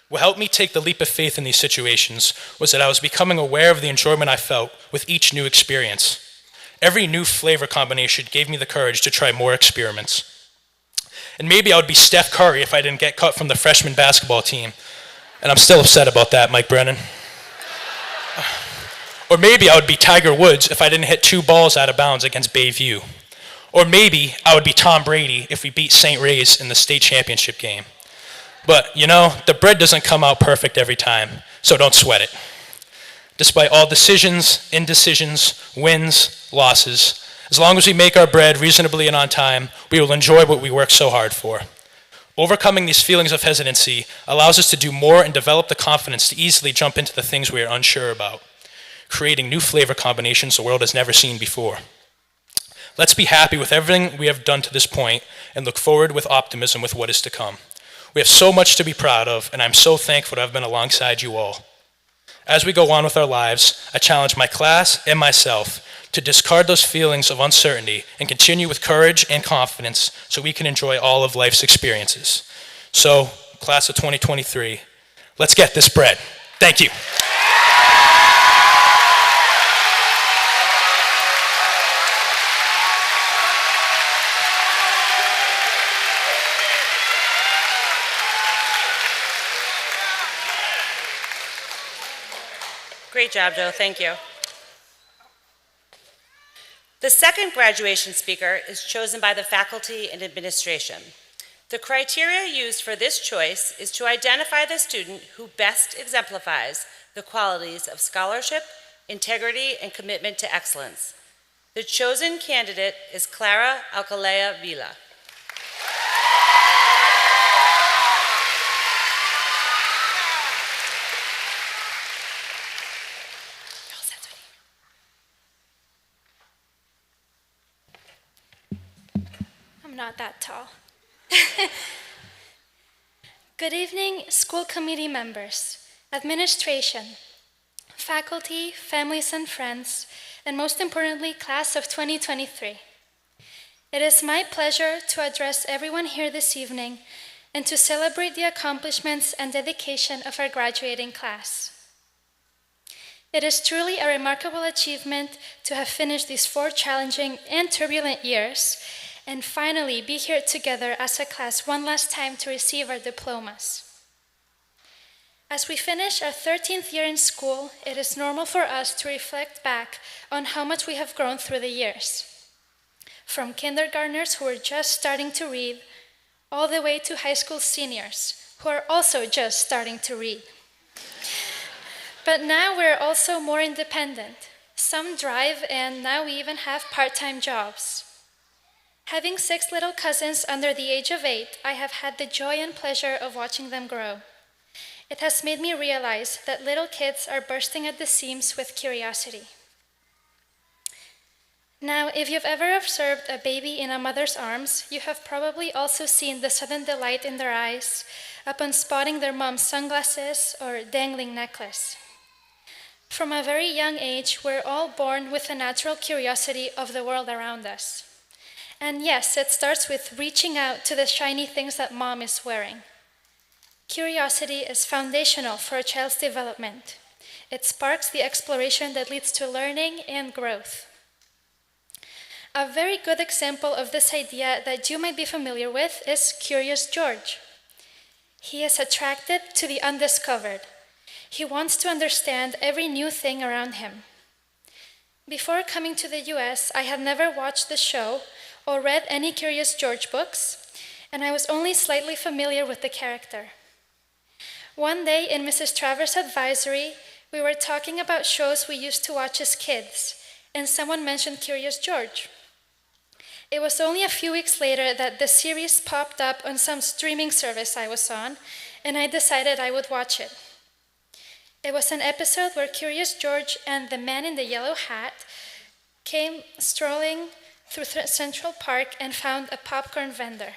What helped me take the leap of faith in these situations was that I was becoming aware of the enjoyment I felt with each new experience. Every new flavor combination gave me the courage to try more experiments. And maybe I would be Steph Curry if I didn't get cut from the freshman basketball team. And I'm still upset about that, Mike Brennan. Or maybe I would be Tiger Woods if I didn't hit 2 balls out of bounds against Bayview. Or maybe I would be Tom Brady if we beat St. Ray's in the state championship game. But, you know, the bread doesn't come out perfect every time, so don't sweat it. Despite all decisions, indecisions, wins, losses, as long as we make our bread reasonably and on time, we will enjoy what we work so hard for. Overcoming these feelings of hesitancy allows us to do more and develop the confidence to easily jump into the things we are unsure about, creating new flavor combinations the world has never seen before. Let's be happy with everything we have done to this point and look forward with optimism with what is to come. We have so much to be proud of, and I'm so thankful to have been alongside you all. As we go on with our lives, I challenge my class and myself to discard those feelings of uncertainty and continue with courage and confidence so we can enjoy all of life's experiences. So, class of 2023, let's get this bread. Thank you. Great job, Joe. Thank you. The second graduation speaker is chosen by the faculty and administration. The criteria used for this choice is to identify the student who best exemplifies the qualities of scholarship, integrity, and commitment to excellence. The chosen candidate is Clara Alcolea Vila. Not that tall. Good evening, school committee members, administration, faculty, families and friends, and most importantly, class of 2023. It is my pleasure to address everyone here this evening and to celebrate the accomplishments and dedication of our graduating class. It is truly a remarkable achievement to have finished these 4 challenging and turbulent years and finally be here together as a class one last time to receive our diplomas. As we finish our 13th year in school, it is normal for us to reflect back on how much we have grown through the years. From kindergartners who are just starting to read, all the way to high school seniors who are also just starting to read. But now we're also more independent. Some drive, and now we even have part-time jobs. Having 6 little cousins under the age of 8, I have had the joy and pleasure of watching them grow. It has made me realize that little kids are bursting at the seams with curiosity. Now, if you've ever observed a baby in a mother's arms, you have probably also seen the sudden delight in their eyes upon spotting their mom's sunglasses or dangling necklace. From a very young age, we're all born with a natural curiosity of the world around us. And yes, it starts with reaching out to the shiny things that mom is wearing. Curiosity is foundational for a child's development. It sparks the exploration that leads to learning and growth. A very good example of this idea that you might be familiar with is Curious George. He is attracted to the undiscovered. He wants to understand every new thing around him. Before coming to the US, I had never watched the show or read any Curious George books, and I was only slightly familiar with the character. One day in Mrs. Travers' advisory, we were talking about shows we used to watch as kids, and someone mentioned Curious George. It was only a few weeks later that the series popped up on some streaming service I was on, and I decided I would watch it. It was an episode where Curious George and the man in the yellow hat came strolling through Central Park and found a popcorn vendor.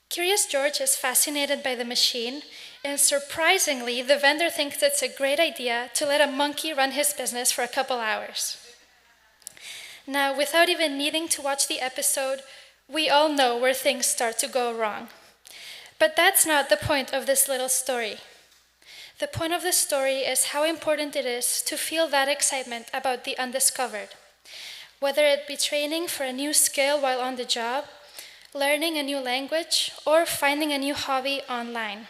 Curious George is fascinated by the machine, and surprisingly, the vendor thinks it's a great idea to let a monkey run his business for a couple hours. Now, without even needing to watch the episode, we all know where things start to go wrong. But that's not the point of this little story. The point of the story is how important it is to feel that excitement about the undiscovered, whether it be training for a new skill while on the job, learning a new language, or finding a new hobby online.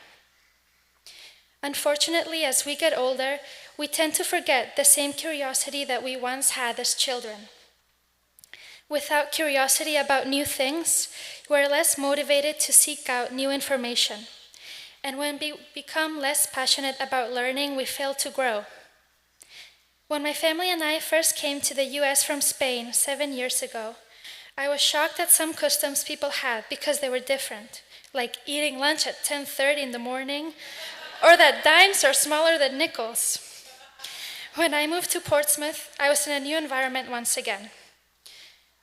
Unfortunately, as we get older, we tend to forget the same curiosity that we once had as children. Without curiosity about new things, we're less motivated to seek out new information. And when we become less passionate about learning, we fail to grow. When my family and I first came to the US from Spain 7 years ago, I was shocked at some customs people had because they were different, like eating lunch at 10:30 in the morning, or that dimes are smaller than nickels. When I moved to Portsmouth, I was in a new environment once again.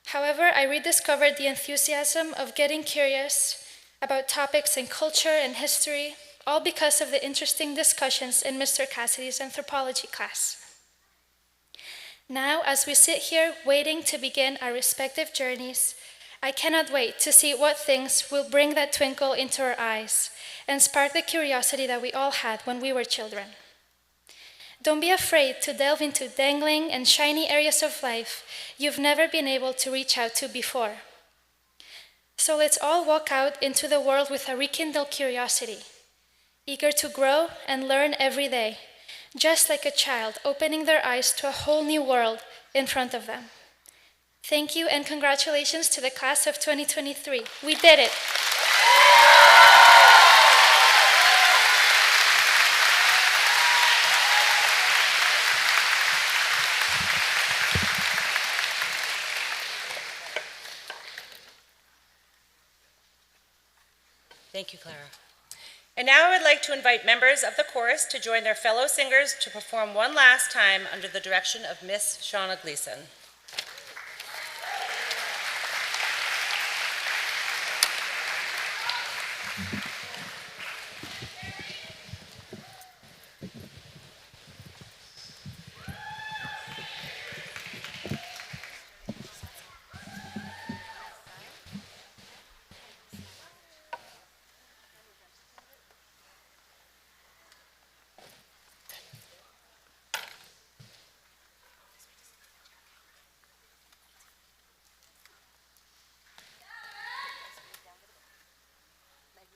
However, I rediscovered the enthusiasm of getting curious about topics in culture and history, all because of the interesting discussions in Mr. Cassidy's anthropology class. Now, as we sit here waiting to begin our respective journeys, I cannot wait to see what things will bring that twinkle into our eyes and spark the curiosity that we all had when we were children. Don't be afraid to delve into dangling and shiny areas of life you've never been able to reach out to before. So let's all walk out into the world with a rekindled curiosity, eager to grow and learn every day, just like a child opening their eyes to a whole new world in front of them. Thank you and congratulations to the class of 2023. We did it. Thank you, Clara. And now I would like to invite members of the chorus to join their fellow singers to perform one last time under the direction of Miss Shawna Gleason.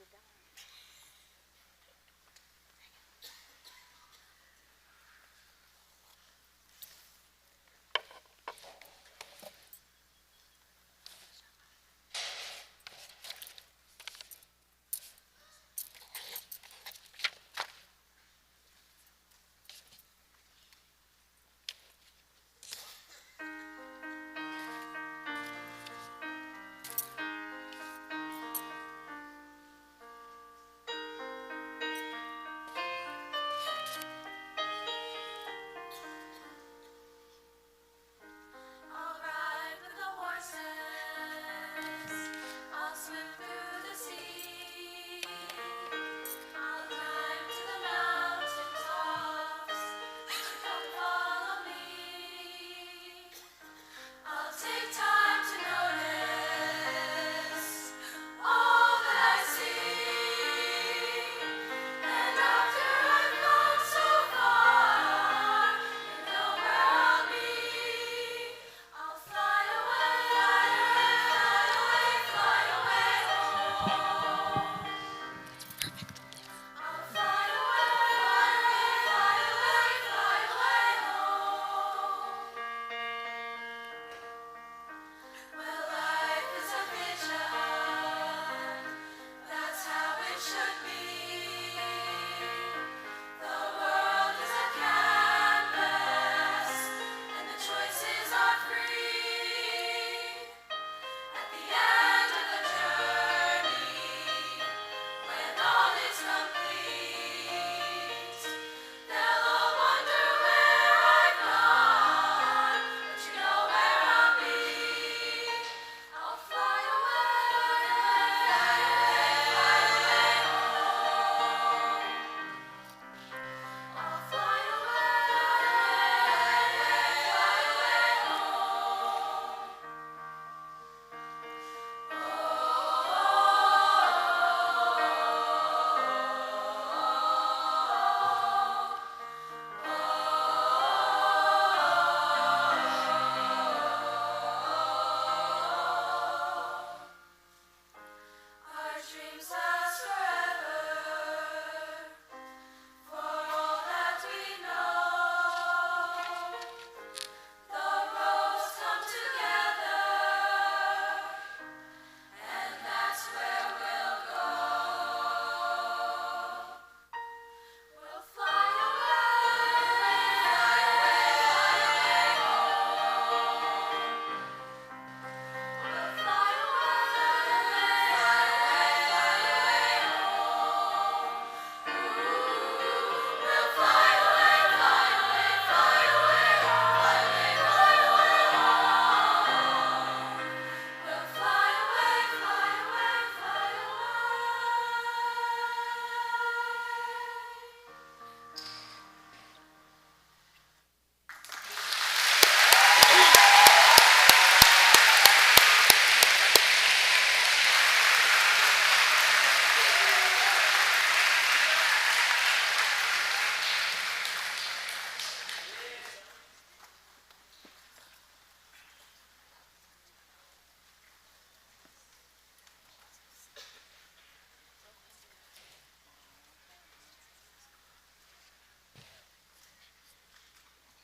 Move down.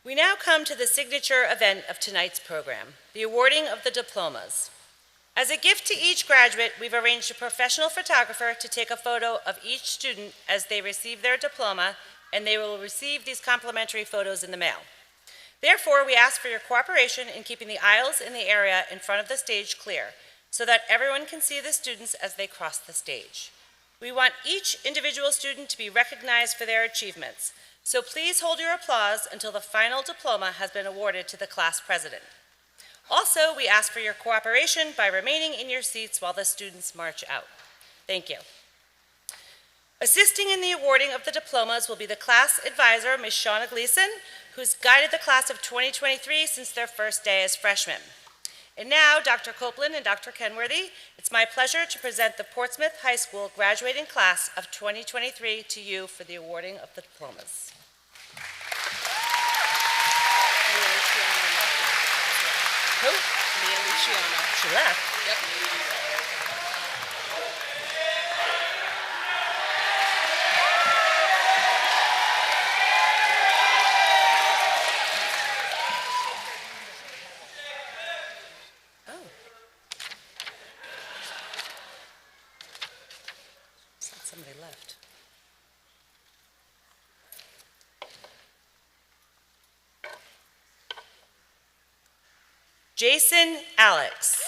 We now come to the signature event of tonight's program, the awarding of the diplomas. As a gift to each graduate, we've arranged a professional photographer to take a photo of each student as they receive their diploma, and they will receive these complimentary photos in the mail. Therefore, we ask for your cooperation in keeping the aisles in the area in front of the stage clear, so that everyone can see the students as they cross the stage. We want each individual student to be recognized for their achievements, so please hold your applause until the final diploma has been awarded to the class president. Also, we ask for your cooperation by remaining in your seats while the students march out. Thank you. Assisting in the awarding of the diplomas will be the class advisor, Ms. Shawna Gleason, who's guided the class of 2023 since their first day as freshmen. And now, Dr. Copeland and Dr. Kenworthy, it's my pleasure to present the Portsmouth High School graduating class of 2023 to you for the awarding of the diplomas. Who? Me and Luciana. She left? Yep. Oh. Somebody left. Jason Alex.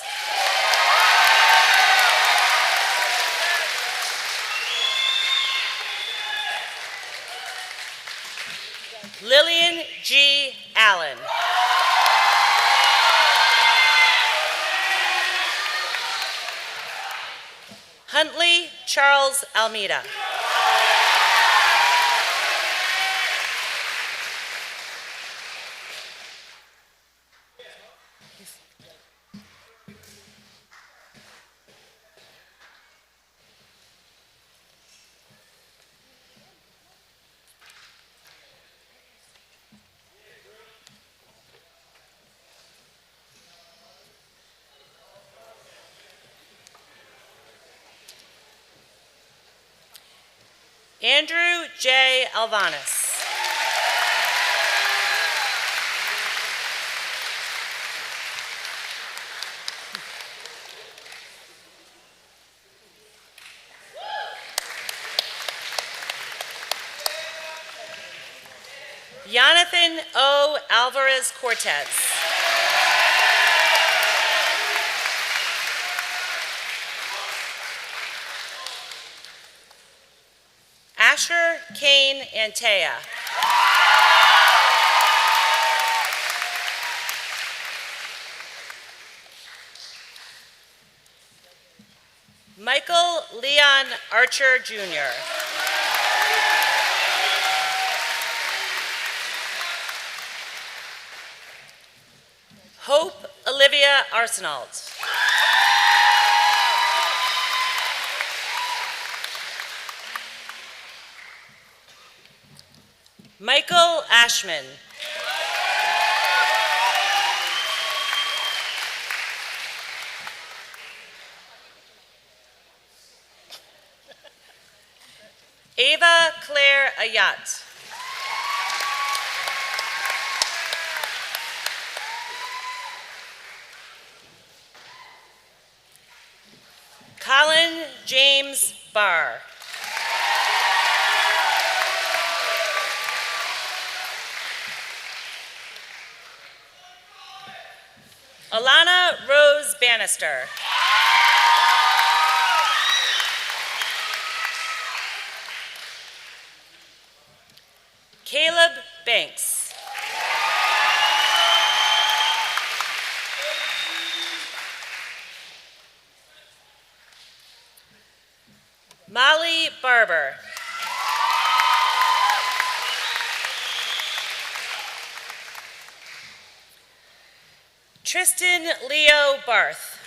Lillian G. Allen. Huntley Charles Almeida. Andrew J. Alvanis. Jonathan O. Alvarez Cortez. Asher Kane Antea. Michael Leon Archer Jr. Hope Olivia Arsenault. Michael Ashman. Ava Claire Ayat. Colin James Barr. Alana Rose Bannister. Caleb Banks. Molly Barber. Tristan Leo Barth.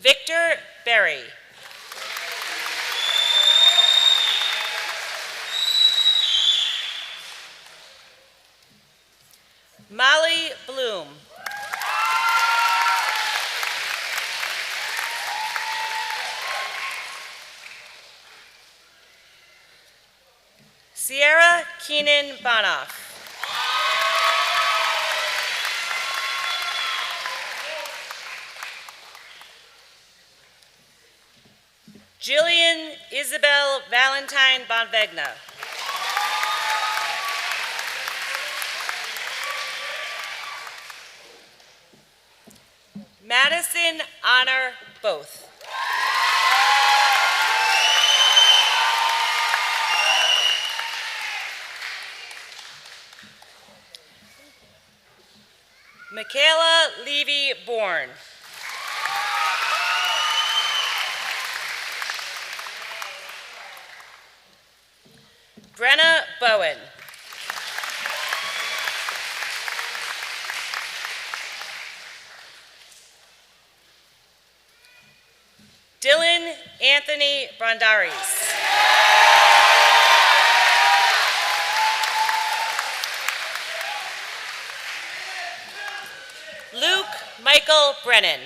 Victor Berry. Molly Bloom. Keenan Bonoff. Jillian Isabel Valentine Bonvegna. Madison Honor Both. Michaela Levy Bourne. Brenna Bowen. Dylan Anthony Brondaris. Luke Michael Brennan.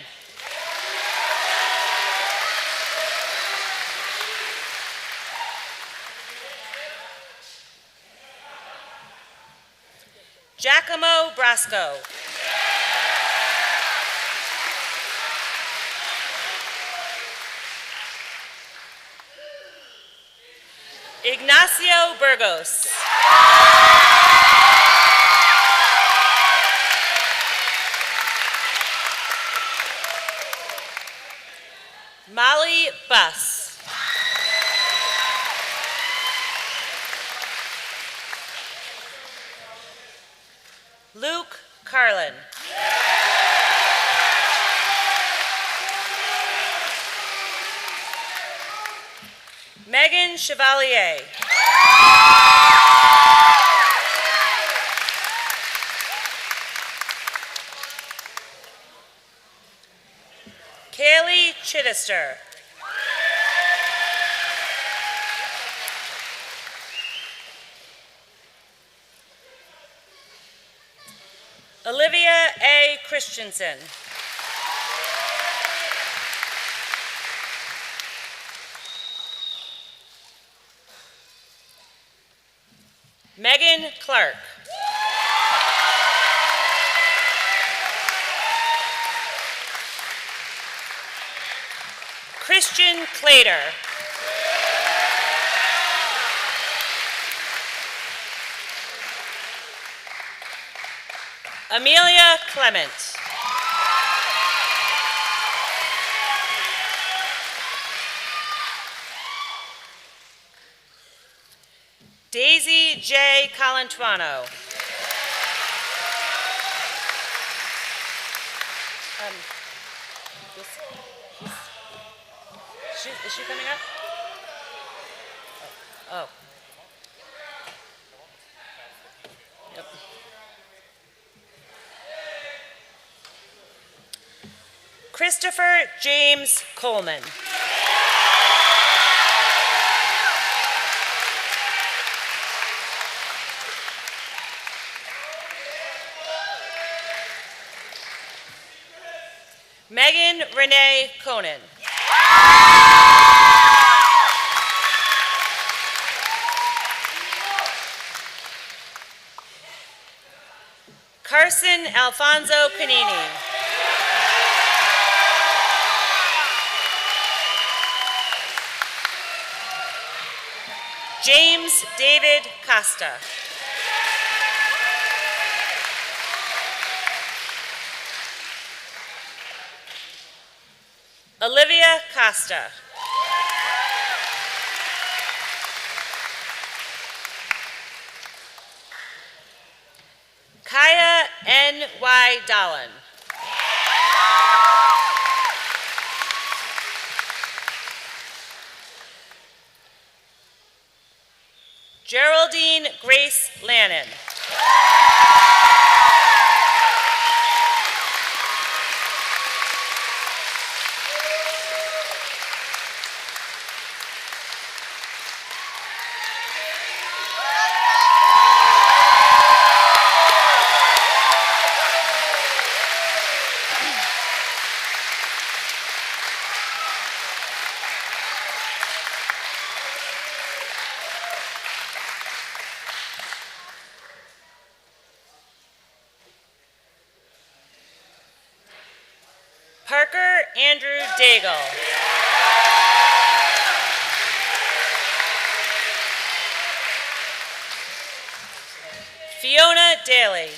Giacomo Brasco. Ignacio Burgos. Molly Buss. Luke Carlin. Megan Chevalier. Kaylee Chittister. Olivia A. Christensen. Megan Clark. Christian Clater. Amelia Clement. Daisy J. Colantuano. Is she coming up? Oh. Yep. Christopher James Coleman. Megan Renee Conan. Carson Alfonso Canini. James David Costa. Olivia Costa. Kaya N.Y. Dolan. Geraldine Grace Lannon. Parker Andrew Daigle. Fiona Daly.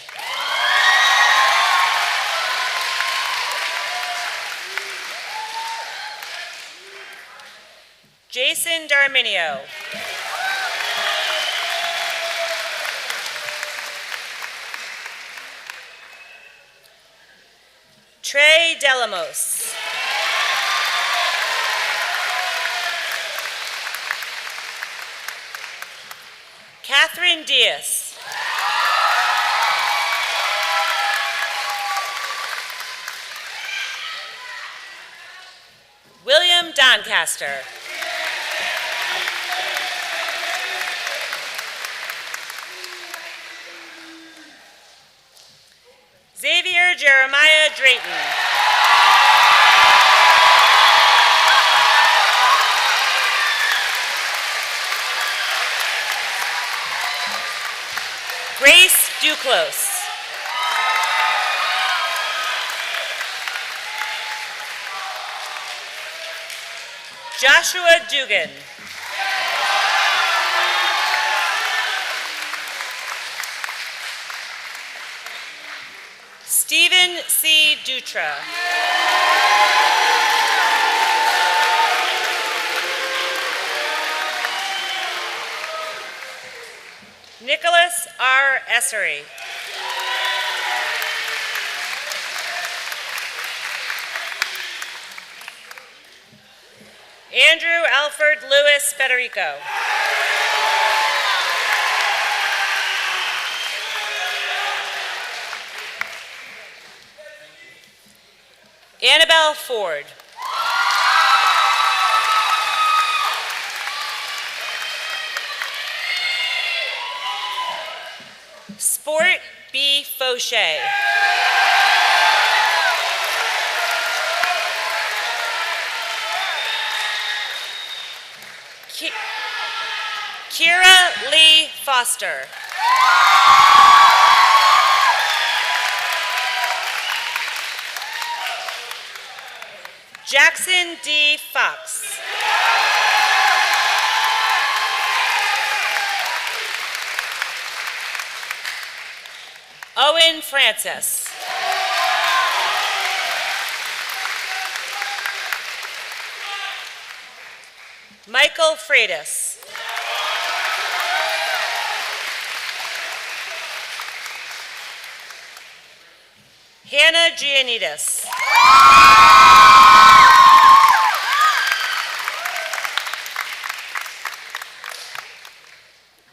Jason Darminio. Trey Delamos. Catherine Diaz. William Doncaster. Xavier Jeremiah Drayton. Grace Duclos. Joshua Dugan. Stephen C. Dutra. Nicholas R. Essery. Andrew Alfred Lewis Federico. Annabelle Ford. Sport B. Fauché. Kira Lee Foster. Jackson D. Fox. Owen Francis. Michael Freitas. Hannah Gianetis.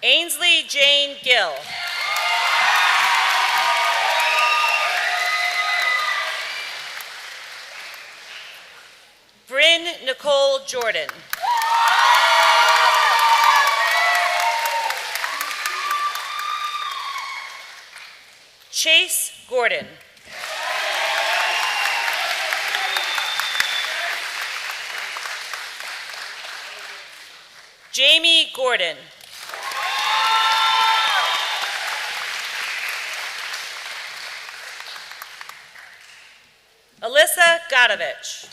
Ainsley Jane Gill. Bryn Nicole Jordan. Chase Gordon. Jamie Gordon. Alyssa Godovich.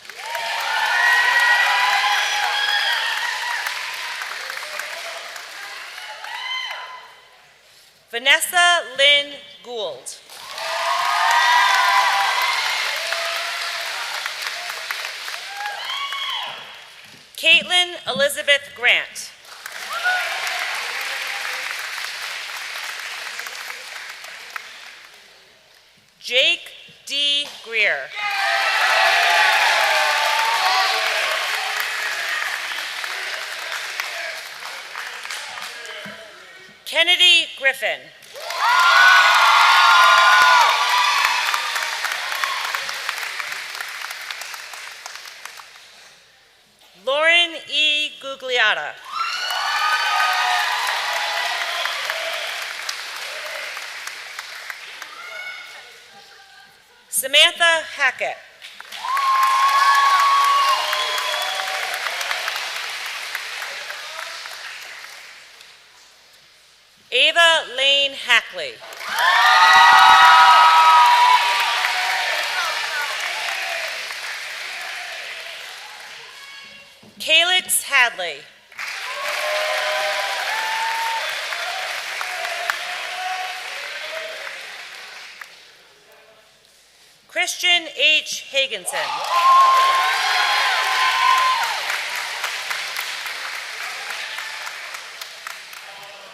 Vanessa Lynn Gould. Caitlin Elizabeth Grant. Jake D. Greer. Kennedy Griffin. Lauren E. Gugliotta. Samantha Hackett. Ava Lane Hackley. Calix Hadley. Christian H. Hagenson.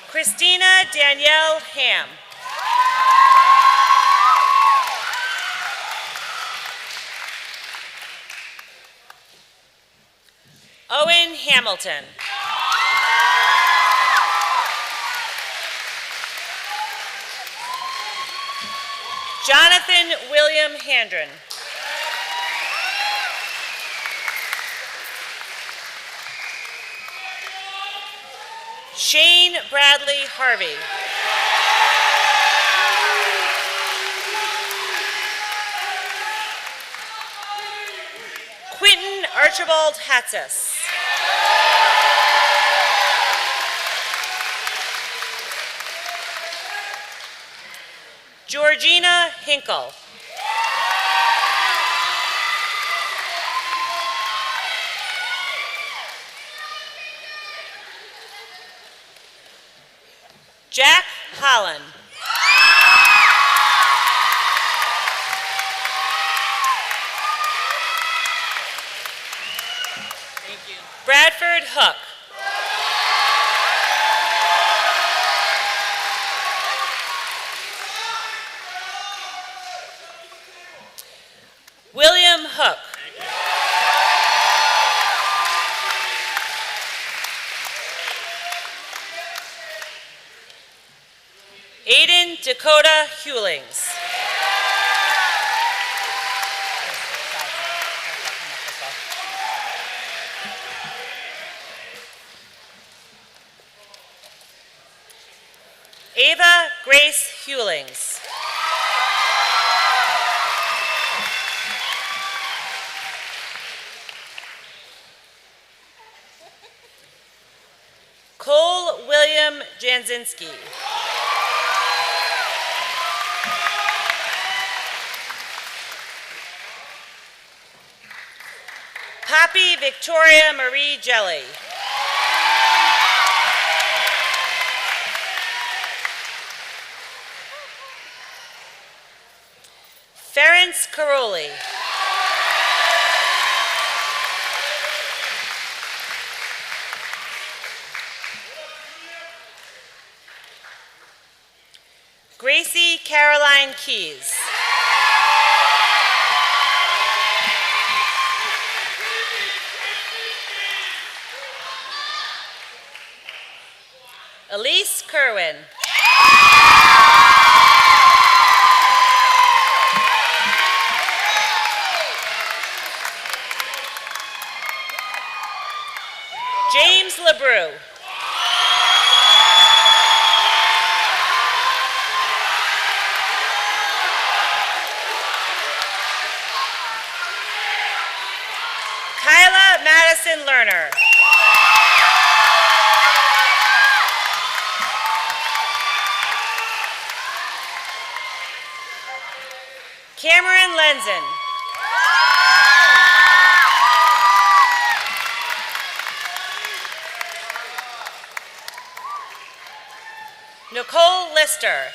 Christina Danielle Ham. Owen Hamilton. Jonathan William Handren. Shane Bradley Harvey. Quentin Archibald Hatzis. Georgina Hinkle. Jack Holland. Thank you. Bradford Hook. William Hook. Aiden Dakota Hewlings. Ava Grace Hewlings. Cole William Janzinski. Poppy Victoria Marie Jelly. Ference Caroli. Gracie Caroline Keys. Elise Kerwin. James LeBrew. Kyla Madison Lerner. Cameron Lenzen. Nicole Lister.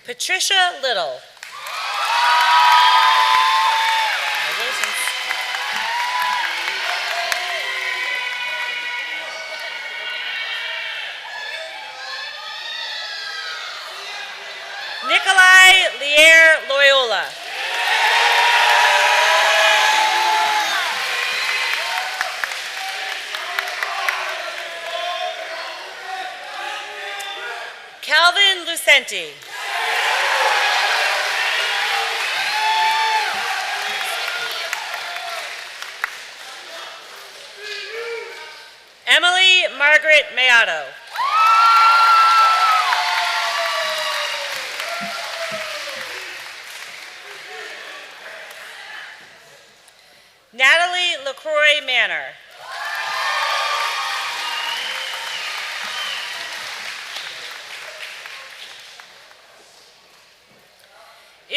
Patricia Little. Nikolai Lier Loyola. Calvin Lucenti. Emily Margaret Mayato. Natalie LaCroix Manor.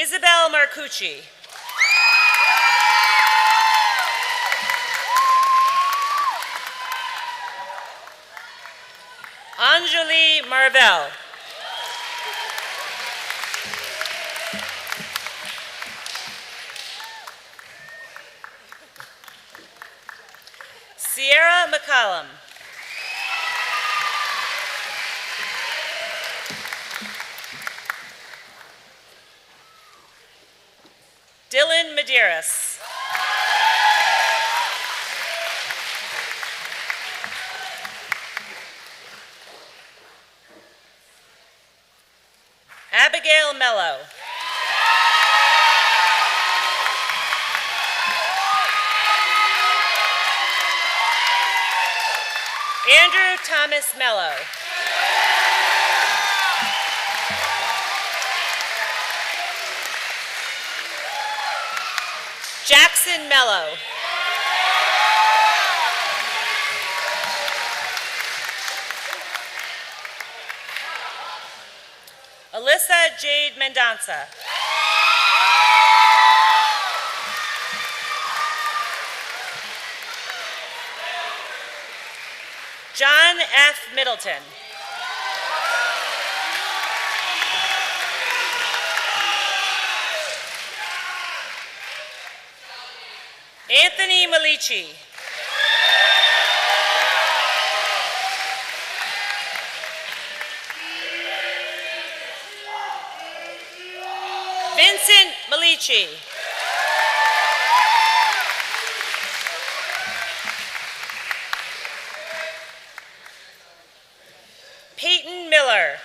Isabel Marcucci. Anjali Marvell. Sierra McCollum. Dylan Medeiros. Abigail Mello. Andrew Thomas Mello. Jackson Mello. Alyssa Jade Mendonça. John F. Middleton. Anthony Malici. Vincent Malici. Peyton Miller.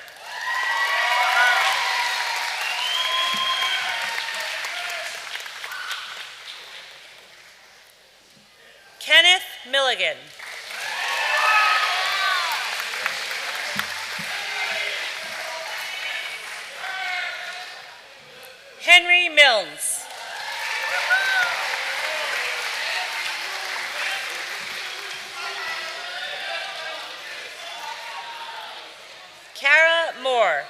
Kenneth Milligan. Henry Milnes. Kara Moore.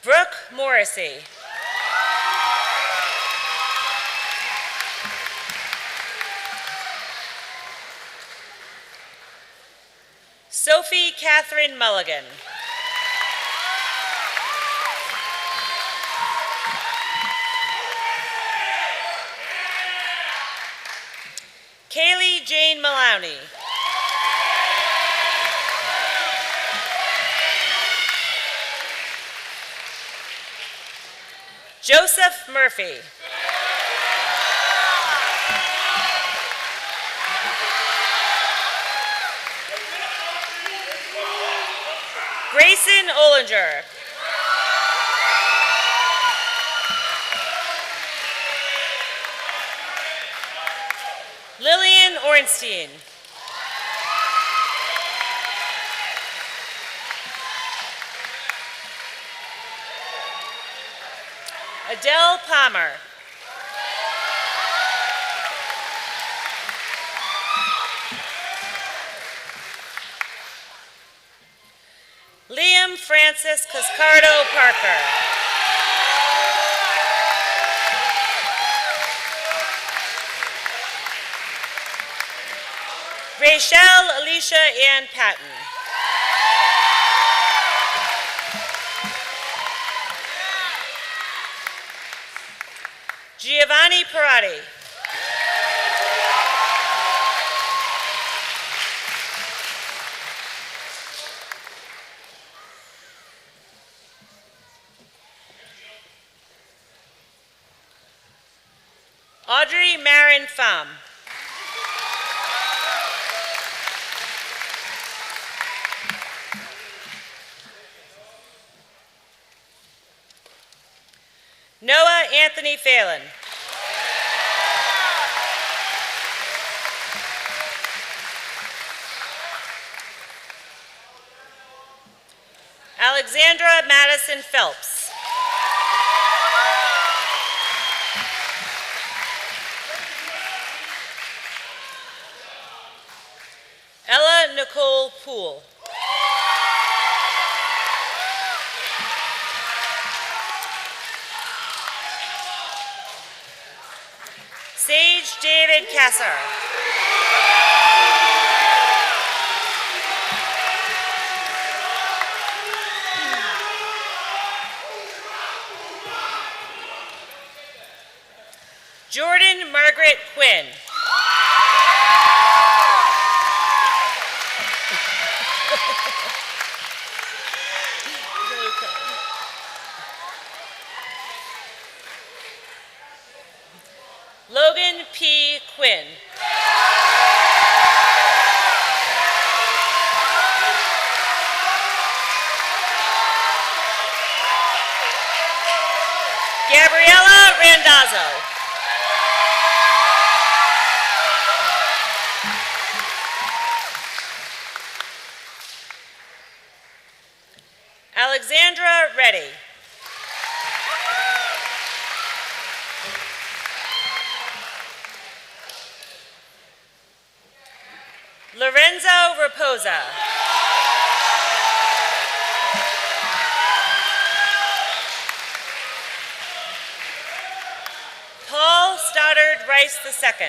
Brooke Morrissey. Sophie Catherine Mulligan. Kaylee Jane Maloney. Joseph Murphy. Grayson Olinger. Lillian Ornstein. Adele Palmer. Liam Francis Cascardo Parker. Rachel Alicia Ann Patton. Giovanni Parati. Audrey Marin Pham. Noah Anthony Phelan. Alexandra Madison Phelps. Poole. Sage David Kasser. Jordan Margaret Quinn. Logan P. Quinn. Gabriella Randazzo. Alexandra Reddy. Lorenzo Raposa. Paul Stoddard Rice II.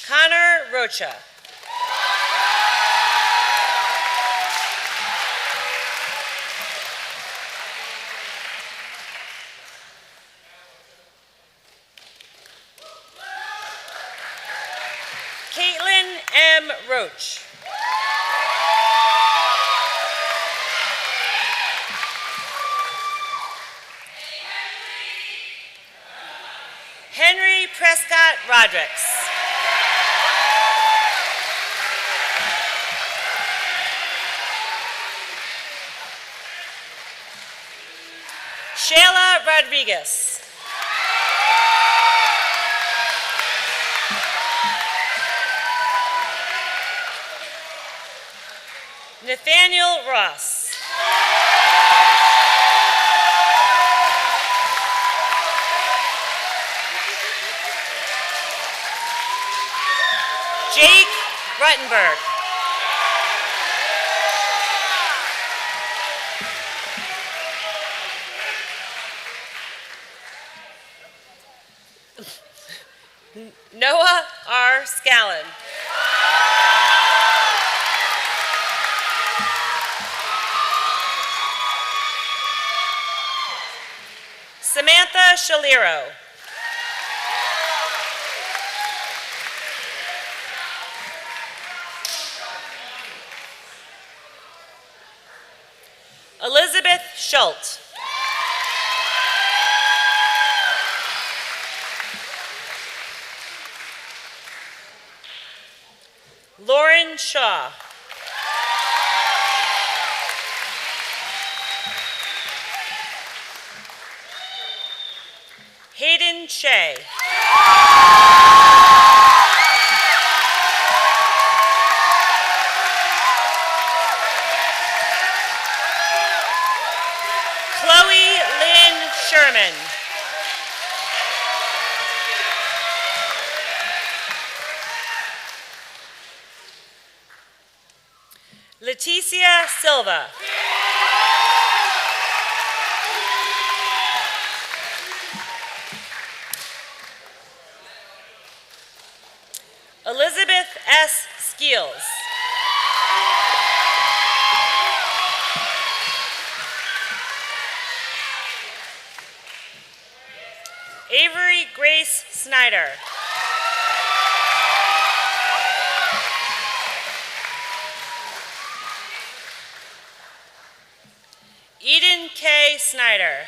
Connor Rocha. Caitlin M. Roach. Henry Prescott Rodricks. Shayla Rodriguez. Nathaniel Ross. Jake Ruttenberg. Noah R. Scallon. Samantha Shaliro. Elizabeth Schultz. Lauren Shaw. Hayden Shea. Chloe Lynn Sherman. Leticia Silva. Elizabeth S. Skeels. Avery Grace Snyder. Eden K. Snyder.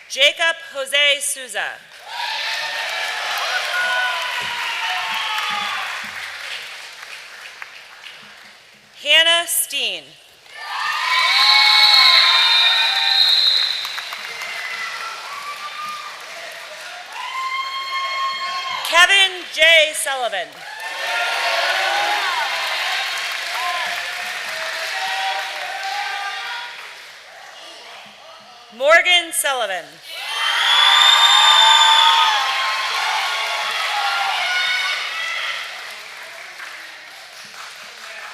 Jacob Jose Souza. Hannah Steen. J. Sullivan. Morgan Sullivan.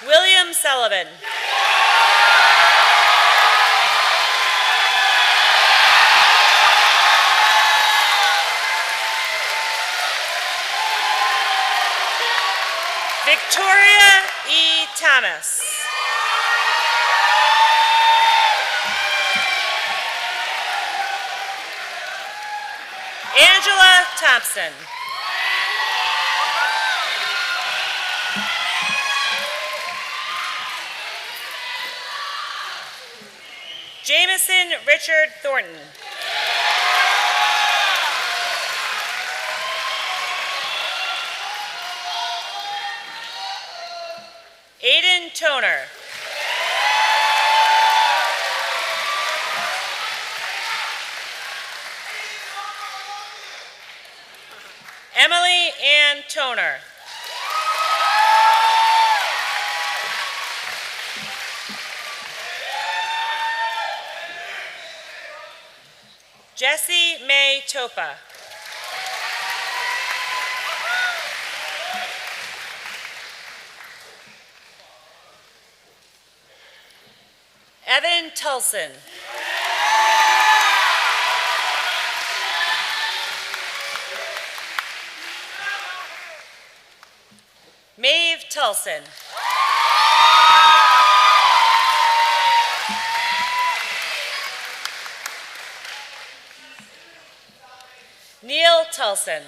William Sullivan. Victoria E. Thomas. Angela Thompson. Jameson Richard Thornton. Aiden Toner. Emily Ann Toner. Jessie May Topa. Evan Tulson. Maeve Tulson. Neil Tulson.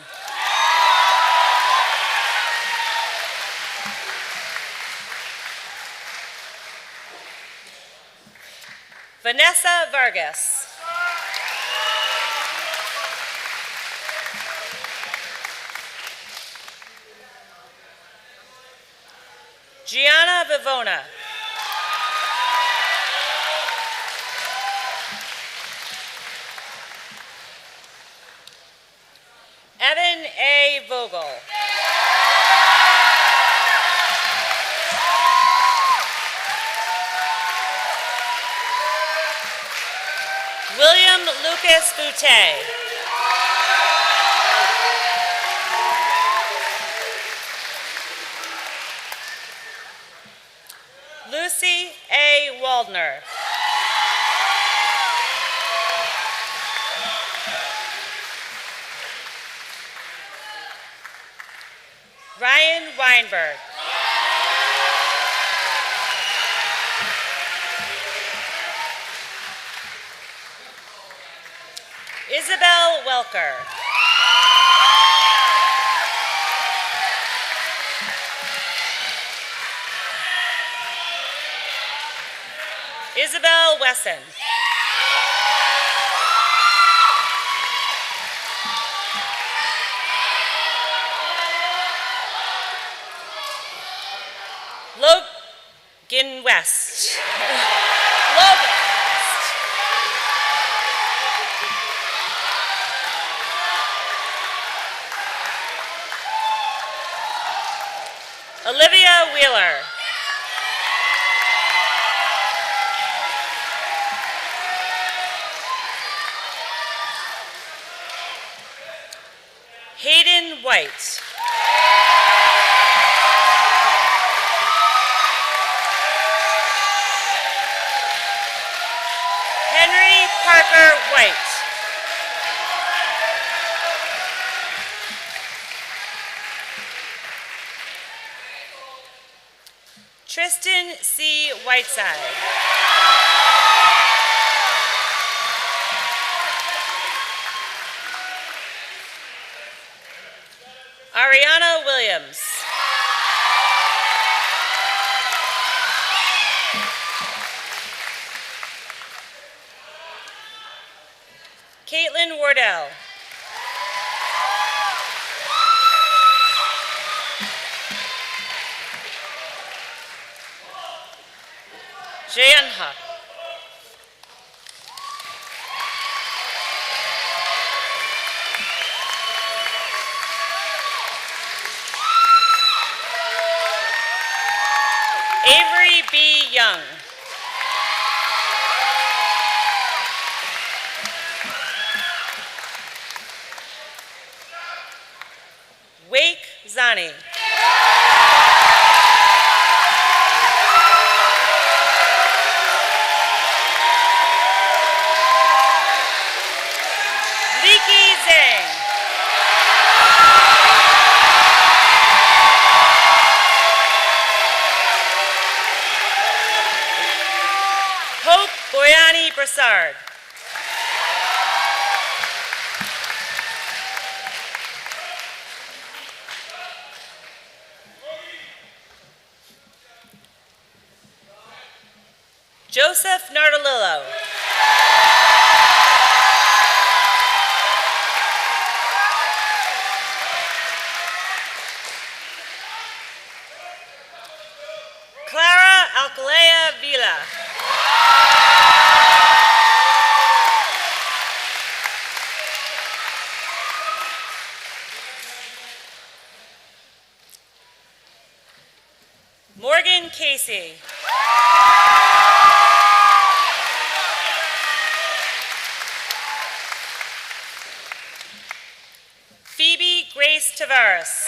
Vanessa Vargas. Gianna Vivona. Evan A. Vogel. William Lucas Boutte. Lucy A. Waldner. Ryan Weinberg. Isabel Welker. Isabel Wesson. Logan West. Logan West. Olivia Wheeler. Hayden White. Henry Parker White. Tristan C. Whiteside. Ariana Williams. Caitlin Wardell. Jayanha. Avery B. Young. Wake Zani. Liki Zhang. Hope Boyani Brassard. Joseph Nardolillo. Clara Alcolea Vila. Morgan Casey. Phoebe Grace Tavares.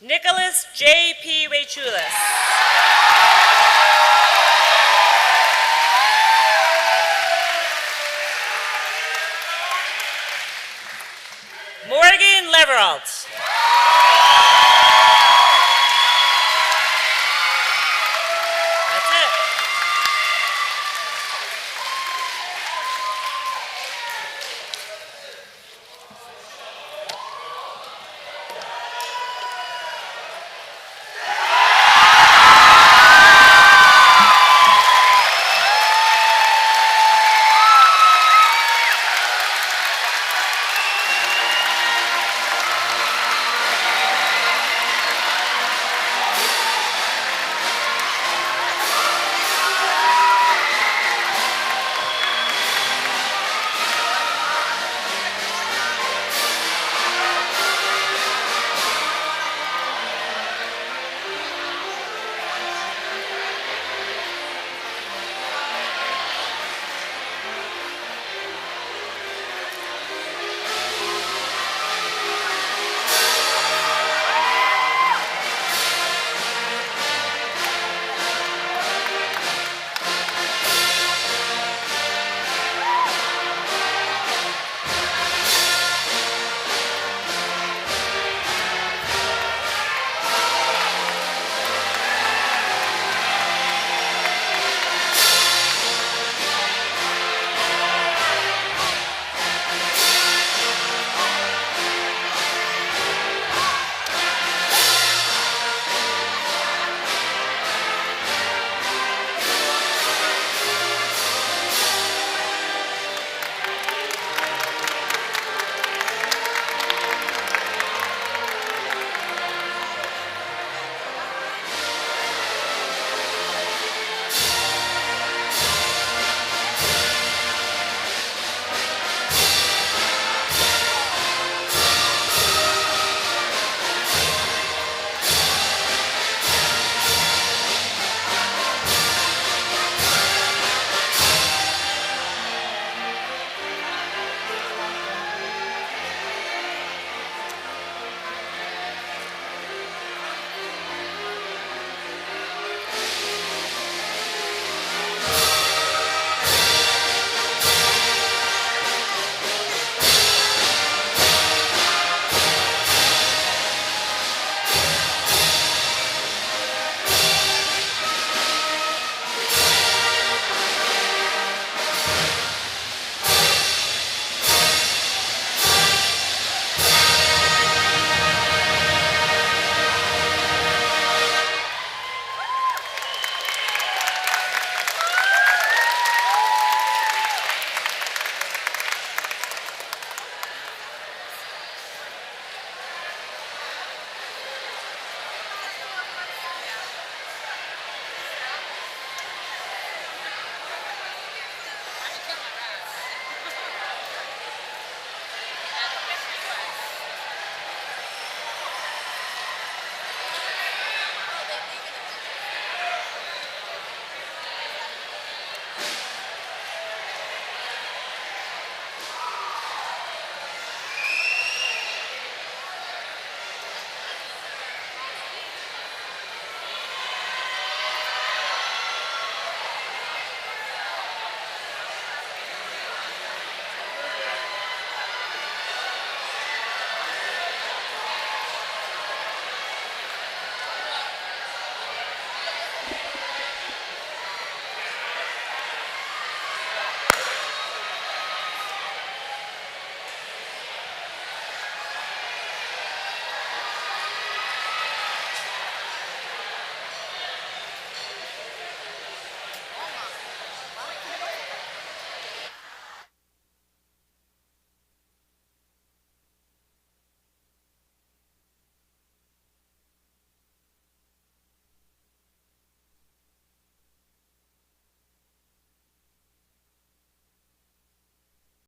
Nicholas J.P. Waycuilis. Morgan Levreault.